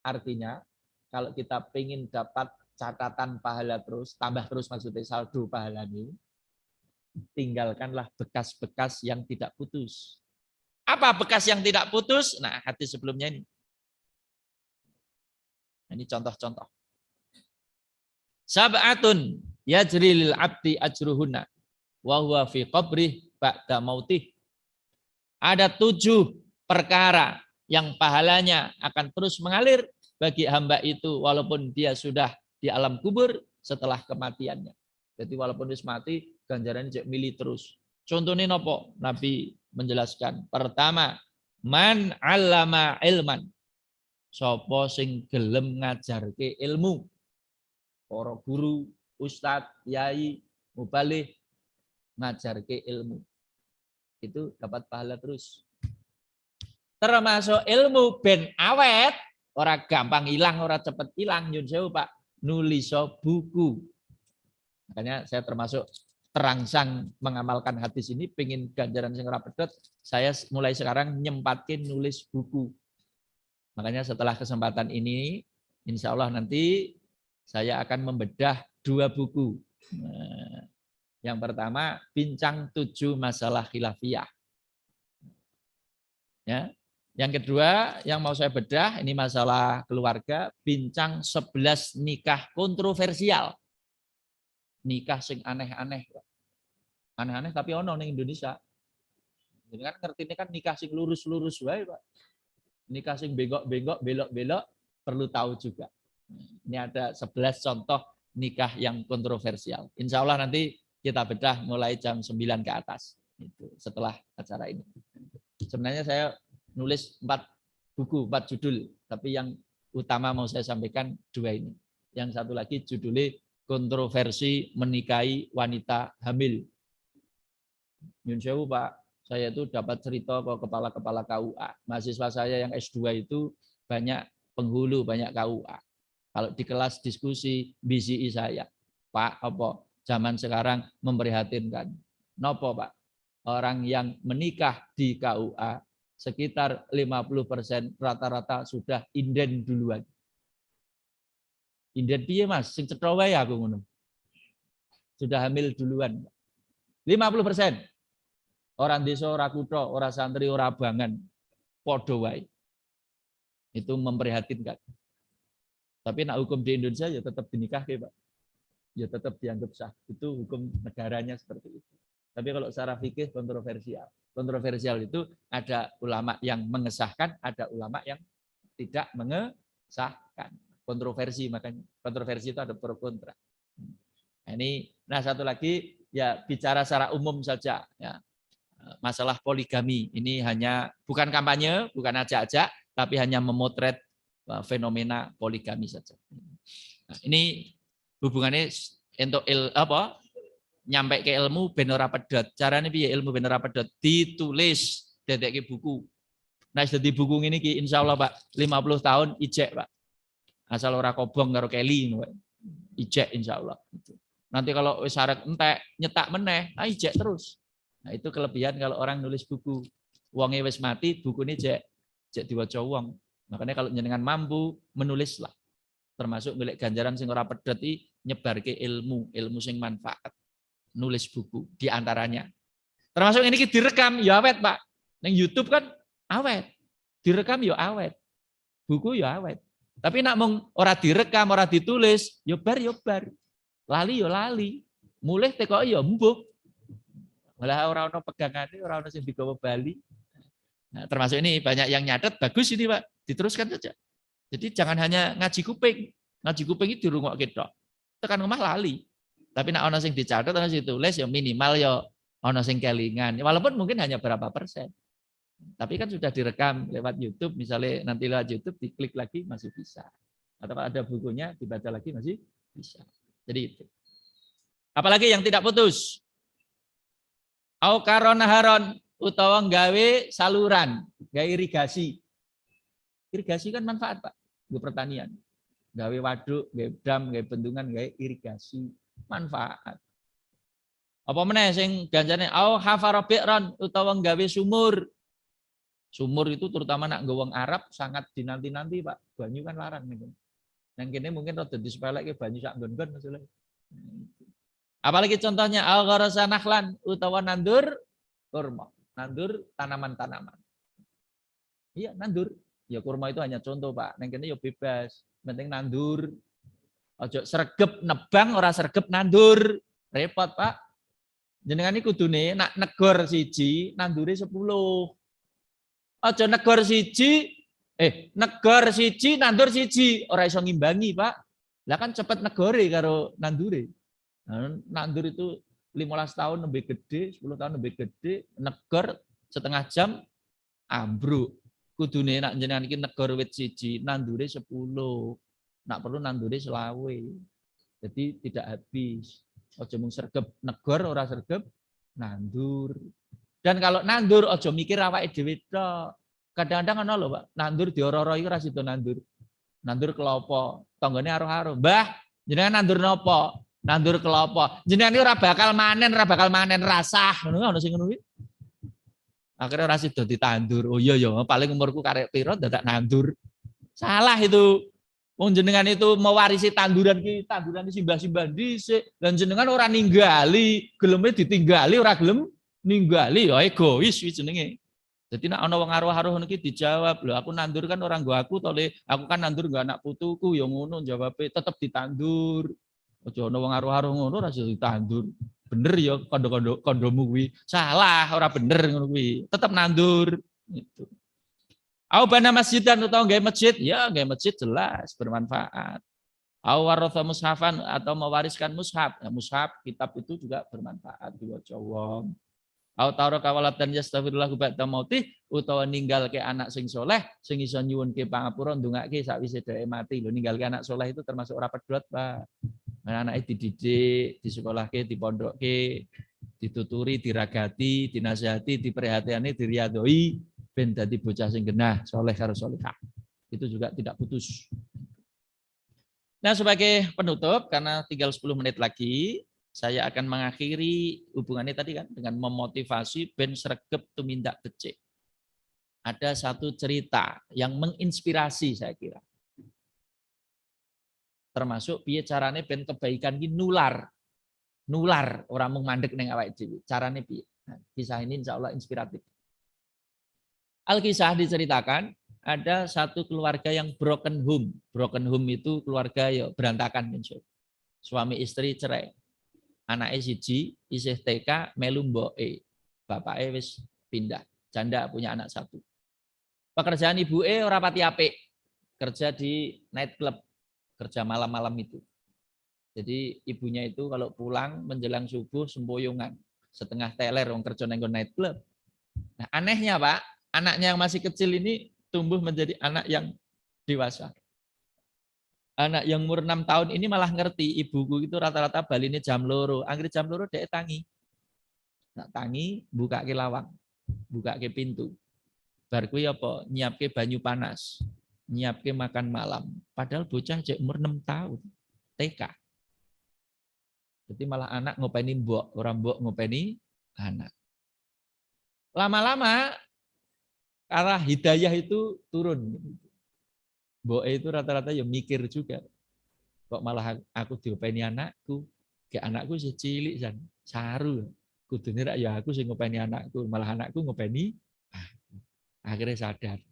Artinya kalau kita pengen dapat catatan pahala terus, tambah terus maksudnya saldo pahala ini, tinggalkanlah bekas-bekas yang tidak putus. Apa bekas yang tidak putus? Nah, hadis sebelumnya ini. Ini contoh-contoh. Sab'atun yajri lil abdi ajruhunna wa huwa fi qabrih ba'da mautih. Ada 7 perkara yang pahalanya akan terus mengalir bagi hamba itu walaupun dia sudah di alam kubur setelah kematiannya. Jadi walaupun wis mati, ganjarannya cek milih terus. Contohnya nopo? Nabi menjelaskan. Pertama, man 'allama ilman. Sopo sing gelem ngajarke ilmu. Para guru, ustadz, yai, mubalih ngajarke ilmu. Itu dapat pahala terus. Termasuk ilmu ben awet, ora gampang hilang, ora cepet hilang. Nyun sewu Pak, nuliso buku. Makanya saya termasuk terangsang mengamalkan hadis ini, pengen ganjaran sing ora pedhot, saya mulai sekarang nyempatkin nulis buku. Makanya setelah kesempatan ini, insya Allah nanti saya akan membedah 2 buku. Nah, yang pertama, bincang 7 masalah khilafiyah. Ya. Yang kedua, yang mau saya bedah, ini masalah keluarga, bincang 11 nikah kontroversial. Nikah sing aneh-aneh. Aneh-aneh tapi ono ning Indonesia. Jadi kan ngerti ini kan nikah sing lurus-lurus wae, Pak. Nikah sing bengok-bengok, belok-belok perlu tahu juga. Ini ada 11 contoh nikah yang kontroversial. Insya Allah nanti kita bedah mulai jam 9 ke atas. Itu setelah acara ini. Sebenarnya saya nulis 4 buku, 4 judul. Tapi yang utama mau saya sampaikan 2 ini. Yang satu lagi judulnya kontroversi menikahi wanita hamil. Nyun sewu Pak, saya itu dapat cerita ke kepala-kepala KUA. Mahasiswa saya yang S2 itu banyak penghulu, banyak KUA. Kalau di kelas diskusi, BCI saya, Pak, apa zaman sekarang memprihatinkan. Nopo Pak? Orang yang menikah di KUA sekitar 50% rata-rata sudah inden duluan. Inden piye Mas? Sing cetha wae aku ngono. Sudah hamil duluan. 50%. Orang desa, ora kutha, ora santri, ora abangan. Padha wae. Itu memprihatinkan. Tapi nak hukum di Indonesia ya tetap dinikahke, Pak. Ya tetap dianggap sah. Itu hukum negaranya seperti itu. Tapi kalau secara fikih kontroversial. Kontroversial itu ada ulama yang mengesahkan, ada ulama yang tidak mengesahkan. Kontroversi, makanya kontroversi itu ada pro kontra. Nah satu lagi ya bicara secara umum saja ya. Masalah poligami ini hanya bukan kampanye, bukan ajak-ajak, tapi hanya memotret fenomena poligami saja. Nah, ini hubungannya untuk nyampe ke ilmu ben ora pedhot. Carane piye ilmu ben ora pedhot? Ditulis dadekke buku. Nah, dadi buku ngene iki insyaallah Pak, 50 tahun ijek, Pak. Asal ora kobong karo Kelly ngono, Pak. Ijek insyaallah. Nanti kalau wis arek entek nyetak meneh, ijek terus. Nah, itu kelebihan kalau orang nulis buku. Wonge wis mati, bukune jek diwaca wong. Makanya kalau jenengan mampu menulislah. Termasuk milik ganjaran sing ora pedhot iki nyebarke ilmu sing manfaat. Nulis buku di antaranya. Termasuk ini direkam ya awet, Pak. Ning YouTube kan awet. Direkam ya awet. Buku ya awet. Tapi nak mung ora direkam, ora ditulis, ya bar. Lali ya lali. Mulih teko ya mbuh. Malah ora ono pegangane, ora ono sing digawa bali. Nah, termasuk ini banyak yang nyatet, bagus ini Pak, diteruskan saja. Jadi jangan hanya ngaji kuping. Ngaji kuping itu dirungokke tok. Tekan omah lali. Tapi nak ono sing dicatat, ono sing ditulis ya minimal ya ono sing kelingan. Walaupun mungkin hanya berapa persen. Tapi kan sudah direkam lewat YouTube, misalnya nanti lewat YouTube diklik lagi masih bisa. Atau ada bukunya dibaca lagi masih bisa. Jadi itu. Apalagi yang tidak putus. Au karonaharon utawa gawe saluran, gawe irigasi. Irigasi kan manfaat, Pak, untuk pertanian. Gawe waduk, gawe dam, gawe bendungan, gawe irigasi, manfaat. Apa meneh sing ganjane au hafarobi'ron utawa gawe sumur. Sumur itu terutama nak wong Arab sangat dinanti-nanti, Pak. Banyu kan larang niku. Nang kene mungkin rada disepelekke banyu sak nggon-nggon masalah. Apalagi contohnya al-gharasa nakhlan utawa nandur kurma, nandur tanaman-tanaman. Iya, nandur. Ya kurma itu hanya contoh, Pak. Nang kene ya bebas, penting nandur. Ojo sregep nebang ora sregep nandur. Repot, Pak. Jenengan iki kudune nak negor siji, nandure 10. Ojo negor siji, nandur siji, ora iso ngimbangi, Pak. Lah kan cepet negore karo nandure. Nandur itu 15 tahun lebih gede, 10 tahun lebih gede, negor setengah jam ambruk. Kudune nak jenengan iki negor wit siji, nandure 10. Nak perlu nandure 20. Jadi tidak habis. Ojo mung sregep negor ora sregep nandur. Dan kalau nandur ojo mikir awake dhewe tok. Kadang-kadang ana lho, Pak, nandur dioro-oro iku ora sida nandur. Nandur kelapa, tanggane aruh-aruh. Mbah, jenengan nandur napa? Nandur kelapa. Jenengan iki ora bakal manen rasah. Ngono ana sing ngono kuwi. Akhirnya ora sida ditandur. Oh iya ya, paling umurku karek piro dadak nandur. Salah itu. Wong jenengan itu mewarisi tanduran simbah-simbah dhisik. Dan jenengan ora ninggali, geleme ditinggali ora gelem ninggali ya egois kuwi jenenge. Jadi nek ana wong aruh-aruh ngono iki dijawab, lho aku nandur kan orang nggo aku to Le, aku kan nandur nggo anak putuku ya ngono jawabe tetep ditandur. Aja ana wong aruh-aruh ngono ora iso ditandur. Bener ya kondomu kuwi. Salah, ora bener ngono kuwi. Tetep nandur gitu. Au bana masjidan utawa gawe masjid, ya gawe masjid jelas bermanfaat. Au waratha mushafan atau mewariskan mushaf. Ya, mushaf kitab itu juga bermanfaat diwaca wong. Au taraka walatan yastaghfirullah ba'da mautih utawa ninggalke anak sing soleh sing iso nyuwunke pangapura ndongake sakwise dheweke mati. Lho ninggalke anak soleh itu termasuk ora pedhot, Pak. Anake dididik, disekolahke, dipondokke, dituturi, diragati, dinasihati, diperhatiani, diriadoi ben dadi bocah sing genah, soleh karo solehah. Itu juga tidak putus. Nah, sebagai penutup karena tinggal 10 menit lagi, saya akan mengakhiri hubungannya tadi kan dengan memotivasi ben sregep tumindak becik. ada satu cerita yang menginspirasi saya kira. Termasuk piye carane ben kebaikan iki nular. Nular, orang mung mandek ning awake dhewe. Carane piye? Nah, kisah ini insya Allah inspiratif. Al-Kisah diceritakan ada satu keluarga yang broken home. Broken home itu keluarga ya berantakan. Suami istri cerai. Anaknya siji, isih TK, melu mboke. Bapaknya wis pindah. Janda punya anak satu. Pekerjaan ibuke ora pati apik. Kerja di night club. Kerja malam-malam itu. Jadi ibunya itu kalau pulang menjelang subuh sempoyongan. Setengah teler wong kerja nang night club. Nah, anehnya Pak, anaknya yang masih kecil ini tumbuh menjadi anak yang dewasa. Anak yang umur 6 tahun ini malah ngerti, ibuku itu rata-rata baline jam loro. Anggere jam loro dhek tangi. Nah, tangi buka ke lawang, buka ke pintu. Bar kuwi apa? Nyiapke banyu panas, nyiapke makan malam. Padahal bocah cek umur 6 tahun, TK. Jadi malah anak ngopeni mbok, orang mbok ngopeni anak. Lama-lama arah hidayah itu turun. Mbok itu rata-rata ya mikir juga. Kok malah aku diopeni anakku, ke anakku sih cilik jan, saru. Kudune rak ya aku sing ngopeni anakku, malah anakku ngopeni. Akhirnya sadar.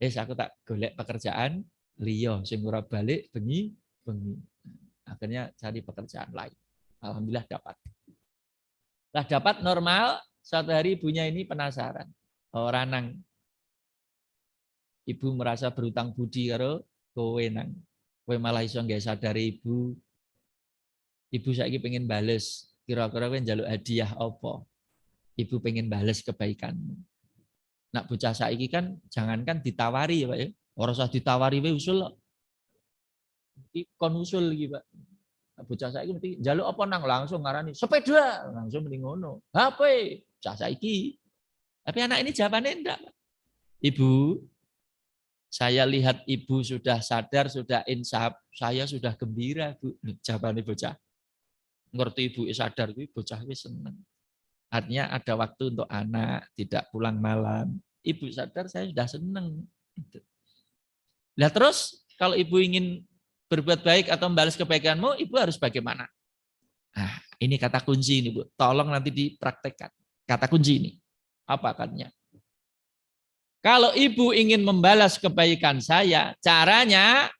Aku tak golek pekerjaan liya sing ora balik bengi. Akhirnya cari pekerjaan lain. Alhamdulillah dapat. Lah dapat normal, suatu hari ibunya ini penasaran. Ora nang ibu merasa berutang budi karo kowe nang. Kowe malah iso nggak sadar ibu. Ibu saiki pengen bales. Kira-kira kowe njaluk hadiah apa? Ibu pengen bales kebaikanmu. Nak bocah saiki kan jangankan ditawari ya Pak ya. Ora usah ditawari wae usul. Iki kon usul iki Pak. Nak bocah saiki mesti njaluk apa nang langsung ngarani sepeda, langsung mending ngono. HP, bocah saiki. Tapi anak ini jawabannya enggak. Ibu, saya lihat ibu sudah sadar, sudah insaf, saya sudah gembira, Bu. Jawabannya bocah. Ngerti ibu sadar, bocah senang. Artinya ada waktu untuk anak, tidak pulang malam. Ibu sadar, saya sudah senang. Nah terus, kalau ibu ingin berbuat baik atau membalas kebaikanmu, ibu harus bagaimana? Nah, ini kata kunci ini, Bu. Tolong nanti dipraktekkan. Kata kunci ini. Apa katanya? Kalau ibu ingin membalas kebaikan saya, caranya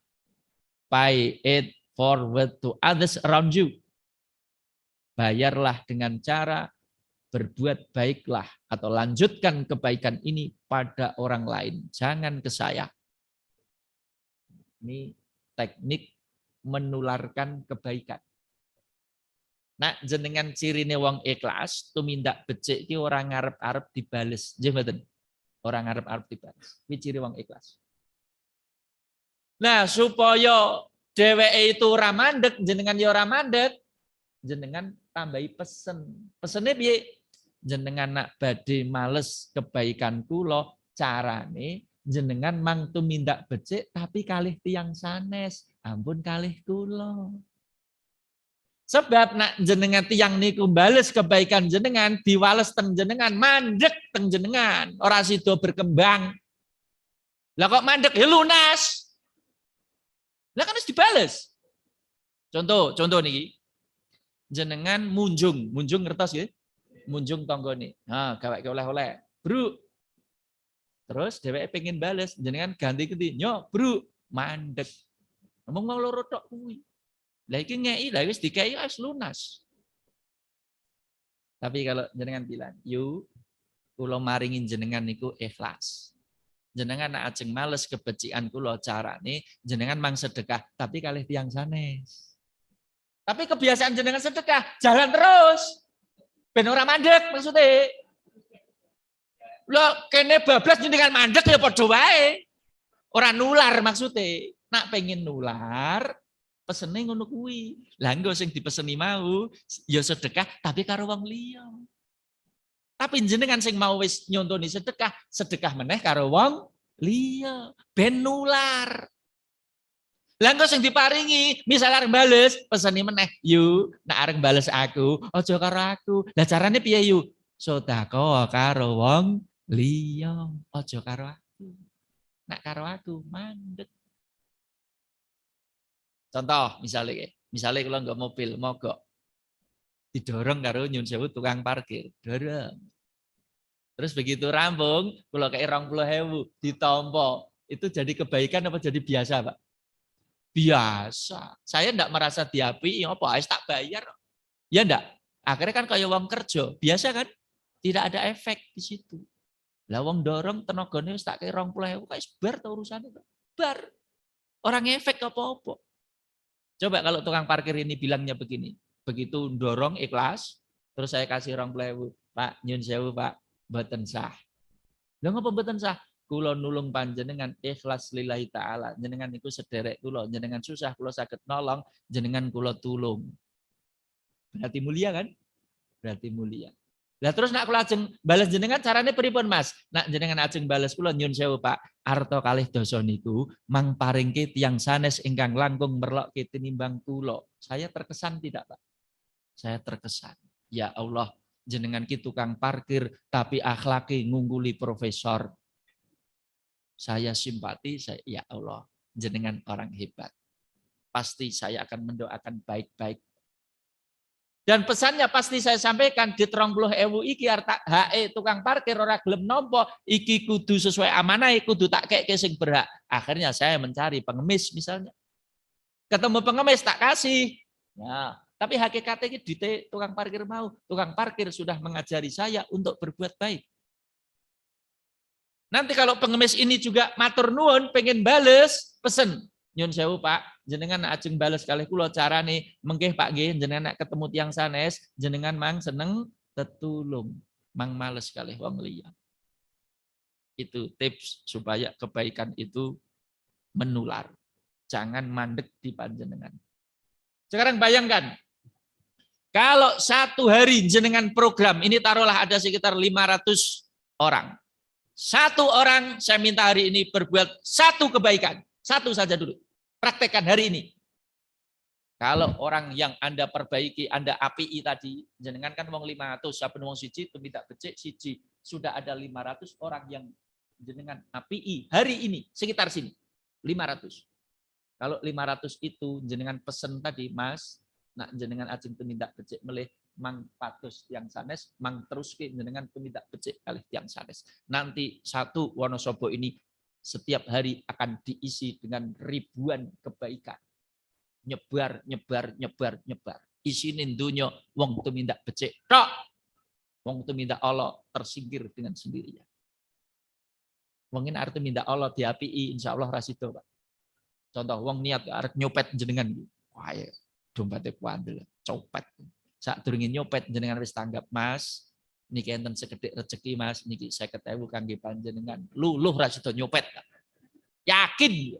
pay it forward to others around you. Bayarlah dengan cara berbuat baiklah atau lanjutkan kebaikan ini pada orang lain. Jangan ke saya. Ini teknik menularkan kebaikan. Nah, jenengan cirine wong ikhlas, tumindak becik ki ora ngarep-arep dibales. Nggih mboten? Ora ngarep-arep dibales. Iki ciri wong ikhlas. Nah, supaya dheweke itu ora mandek, jenengan ya ora mandek, jenengan tambahi pesen. Pesene piye? Jenengan nak badhe males kebaikan kula, carane jenengan mang tumindak becik tapi kalih tiyang sanes. Ampun kalih kula. Sebab nak jenengan tiyang niku bales kebaikan jenengan, diwales teng jenengan, mandek teng jenengan, ora sida berkembang. Lah kok mandek ya lunas. Lah kan harus dibales. Contoh niki. Jenengan munjung ngertos nggih? Munjung tanggane. Nah, gaweke oleh-oleh. Bro. Terus dheweke pengen bales, jenengan ganti ganti. Nyok, Bro, mandek. Ngomong mau loro tok kuwi. Lah iki ngeki, lah wis dikeki wis lunas. Tapi kalau jenengan bilang, "Yu, kula maringin jenengan niku ikhlas." Jenengan nak ajeng males kebecikan kula carane jenengan mang sedekah, tapi kalih tiyang sanes. Tapi kebiasaan jenengan sedekah jalan terus. Ben ora mandek maksudnya. Lho kene bablas jenengan mandek ya padha wae. Ora nular maksudnya. Nak pengen nular pesene ngono kuwi. Lah engko sing dipeseni mau ya sedekah tapi karo wong liya. Tapi jenengan sing mau wis nyontoni sedekah meneh karo wong liya ben nular. Lah engko sing diparingi, misal arep bales, peseni meneh, "Yu, nek arep bales aku, aja karo aku." Lah carane piye, Yu? Sedekah karo wong Liya aja karo aku. Nak karo aku mandek. Contoh misalnya kalau nggak mobil mogok didorong karo nyun sewu tukang parkir, dorong. Terus begitu rampung, kalau kayak 20.000 ditompo, itu jadi kebaikan apa jadi biasa, Pak? Biasa. Saya enggak merasa diapi, apa harus tak bayar. Ya enggak. Akhirnya kan kayak uang kerja, biasa kan? Tidak ada efek di situ. Lah wong dorong tenagane wis tak kira 20.000 kayak bar ta urusane, Pak. Bar. Orang efek apa-apa. Coba kalau tukang parkir ini bilangnya begini. Begitu dorong ikhlas, terus saya kasih 20.000, Pak, nyun sewu, Pak, mboten sah. Lha ngapa mboten sah? Kula nulung panjenengan ikhlas lillahi taala. Jenengan niku sederek kula, jenengan susah kula saged nolong, jenengan kula tulung. Berarti mulia kan? Berarti mulia. Lah terus nak kula ajeng bales jenengan carane pripun, Mas? Nak jenengan ajeng bales kula nyun sewu, Pak. Arta kalih dosa niku mang paringke tiyang sanes ingkang langkung merlokke tinimbang kula. Saya terkesan tidak, Pak? Saya terkesan. Ya Allah, jenengan ki tukang parkir tapi akhlaki ngungguli profesor. Saya simpati, ya Allah, jenengan orang hebat. Pasti saya akan mendoakan baik-baik. Dan pesannya pasti saya sampaikan di 30.000 iki arta HE tukang parkir ora gelem nompo, iki kudu sesuai amanah, kudu tak kek sing berhak. Akhirnya saya mencari pengemis misalnya. Ketemu pengemis tak kasih. Ya, tapi hakikatnya di tukang parkir mau. Tukang parkir sudah mengajari saya untuk berbuat baik. Nanti kalau pengemis ini juga matur nuwun pengen bales, pesen. Nyun sewu Pak, jenengan ajeng bales kalih kula carane mengkeh Pak nggih jenengan nak ketemu tiang sanes, jenengan mang seneng tetulung, mang males kalih wong liya. Itu tips supaya kebaikan itu menular. Jangan mandek di panjenengan. Sekarang bayangkan, kalau satu hari jenengan program, ini taruhlah ada sekitar 500 orang. Satu orang saya minta hari ini berbuat satu kebaikan. Satu saja dulu. Praktekkan hari ini. Kalau orang yang Anda perbaiki, Anda API tadi, jenengan kan wong 500, saben wong siji tumindak becik siji. Sudah ada 500 orang yang jenengan API hari ini sekitar sini. 500. Kalau 500 itu jenengan pesen tadi, Mas, nak jenengan ajeng tumindak becik melih mang patus tiang sanes, mang terus ke jenengan tumindak becik kalih tiang sanes. Nanti satu Wonosobo ini setiap hari akan diisi dengan ribuan kebaikan. Nyebar, nyebar, nyebar, nyebar. Isinin dunya wong tumindak becik. Tok. Wong tumindak Allah tersingkir dengan sendirinya. Wong ini arti minta Allah diapii, insya Allah rasido, Pak. Contoh, wong niat arep nyopet jenengan. Wah, ya, dompetnya kuandel, copet. Saat durungin nyopet jenengan wis tanggap, Mas. Niki enten sekedhik rezeki, Mas. Niki 50.000 kangge panjenengan. Luluh ra sida nyopet. Yakin.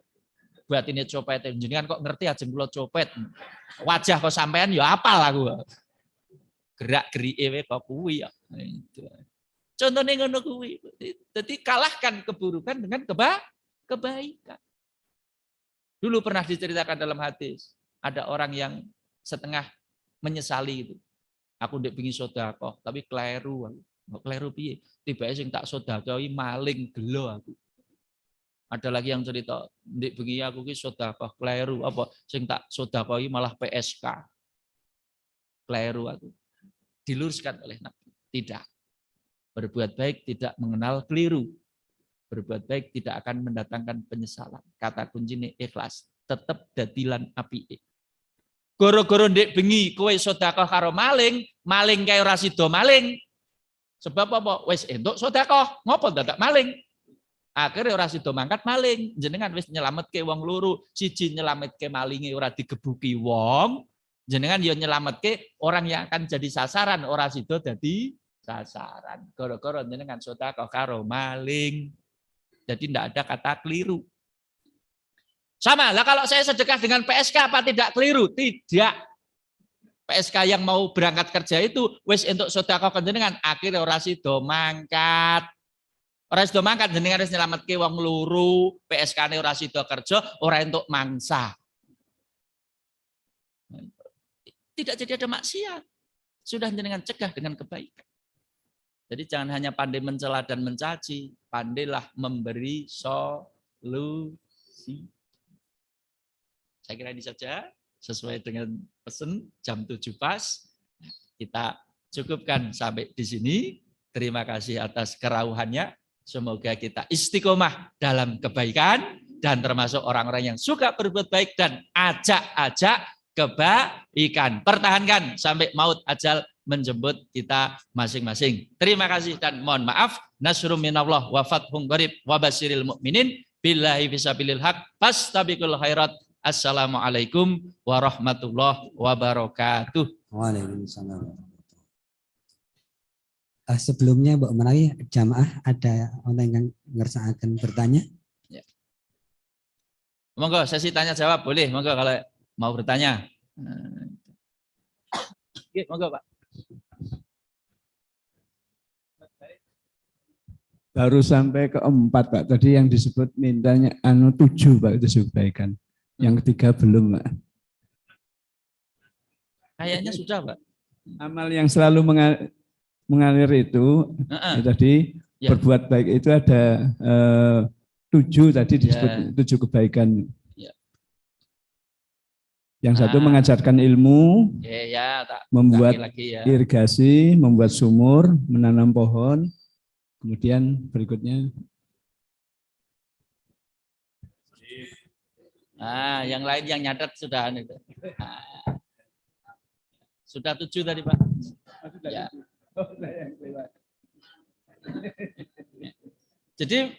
Buat ini copet jenengan kok ngerti ajeng kula copet. Wajah kok sampean ya apal aku. Gerak-gerike kok kuwi ya. Itu. Contohnya ngono kuwi. Jadi kalahkan keburukan dengan kebaikan. Dulu pernah diceritakan dalam hadis, ada orang yang setengah menyesali itu. Aku ndek pengin sedekah, tapi kleru aku. Kleru piye? Tibake sing tak sedekahi maling gelo aku. Ada lagi yang cerita, ndek bengi aku ki sedekah kleru apa sing tak sedekahi malah PSK. Kleru aku. Diluruskan oleh Nabi. Tidak. Berbuat baik tidak mengenal keliru. Berbuat baik tidak akan mendatangkan penyesalan. Kata kuncinya ikhlas. Tetap dadilan apike. Goro-goro ndek bengi kowe sedekah karo maling, maling kae ora sida maling. Sebab apa? Wis entuk sedekah, ngopo dadak maling? Akhirnya ora sida mangkat maling. Jenengan wis nyelametke wong loro, siji nyelametke malinge ora digebuki wong, jenengan yo nyelametke orang yang akan jadi sasaran ora sida dadi sasaran. Goro-goro jenengan sedekah karo maling. Jadi tidak ada kata keliru. Sama lah kalau saya sedekah dengan PSK apa tidak keliru? Tidak. PSK yang mau berangkat kerja itu wis entuk sedekah jenengan akhirnya ora sida mangkat. Ora sida mangkat jenengan wis nyelametke wong loro, PSK-ne ora sida kerja, ora entuk mangsa. Tidak jadi ada maksiat. Sudah jenengan cegah dengan kebaikan. Jadi jangan hanya pandai mencela dan mencaci, pandailah memberi solusi. Saya kira ini saja sesuai dengan pesan jam 7 pas. Kita cukupkan sampai di sini. Terima kasih atas kerauhannya. Semoga kita istiqomah dalam kebaikan dan termasuk orang-orang yang suka berbuat baik dan ajak-ajak kebaikan. Pertahankan sampai maut ajal menjemput kita masing-masing. Terima kasih dan mohon maaf. Nasrum minallah wa fathun qarib wa basyiril mu'minin billahi fisabilil haq fastabiqul khairat. Assalamualaikum warahmatullahi wabarakatuh. Waalaikumsalam. Sebelumnya Mbak Menawi, jamaah ada orang yang ngersakaken bertanya? Ya. Monggo sesi tanya jawab boleh, monggo kalau mau bertanya. Oke, monggo Pak. Baru sampai ke 4 Pak. Tadi yang disebut mintanya 7 Pak, itu kebaikan. Yang ketiga belum Pak. Kayaknya sudah Pak. Amal yang selalu mengalir itu tadi ya. Berbuat baik itu ada 7 tadi disebut ya. 7 kebaikan. Ya. Yang satu mengajarkan ilmu, membuat lagi ya. Irigasi, membuat sumur, menanam pohon. Kemudian berikutnya. Yang lain yang nyatet sudah itu. Sudah 7 tadi Pak. Ya. Jadi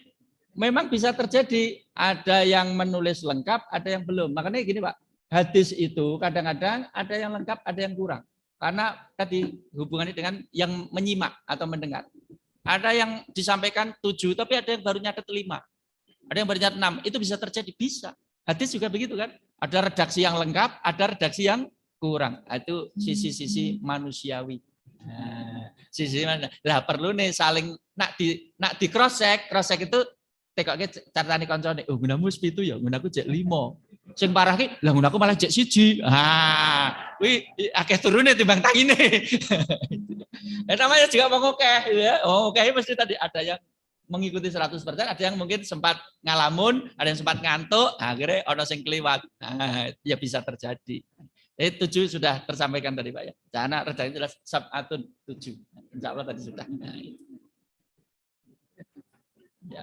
memang bisa terjadi ada yang menulis lengkap, ada yang belum. Makanya gini Pak, hadis itu kadang-kadang ada yang lengkap, ada yang kurang. Karena tadi hubungannya dengan yang menyimak atau mendengar. Ada yang disampaikan 7, tapi ada yang baru nyatet 5. Ada yang baru nyatet 6. Itu bisa terjadi, bisa. Hadis juga begitu kan. Ada redaksi yang lengkap, ada redaksi yang kurang. Itu sisi-sisi manusiawi. Nah, sisi mana? Lah perlu nih saling nak di cross check itu tekoke cartane kancane. Oh, gunamu sepitu ya, gunaku jek 5. Sing parah ki, lah gunaku malah jek 1. Kuwi akeh turune timbang tangine. Namanya juga mengokeh ya. Oke, mesti tadi ada yang mengikuti 100%, ada yang mungkin sempat ngalamun, ada yang sempat ngantuk, akhirnya ono sing kliwat. Nah, ya bisa terjadi. 7 sudah tersampaikan tadi Pak ya. Karena redaksi jelas sab'atun 7. Insya Allah tadi sudah. Nah, ya.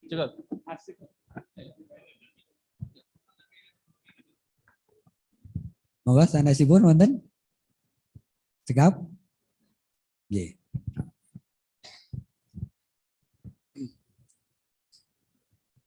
Cukup. Asik. Monggo sanesipun wonten. Cekap. Nggih.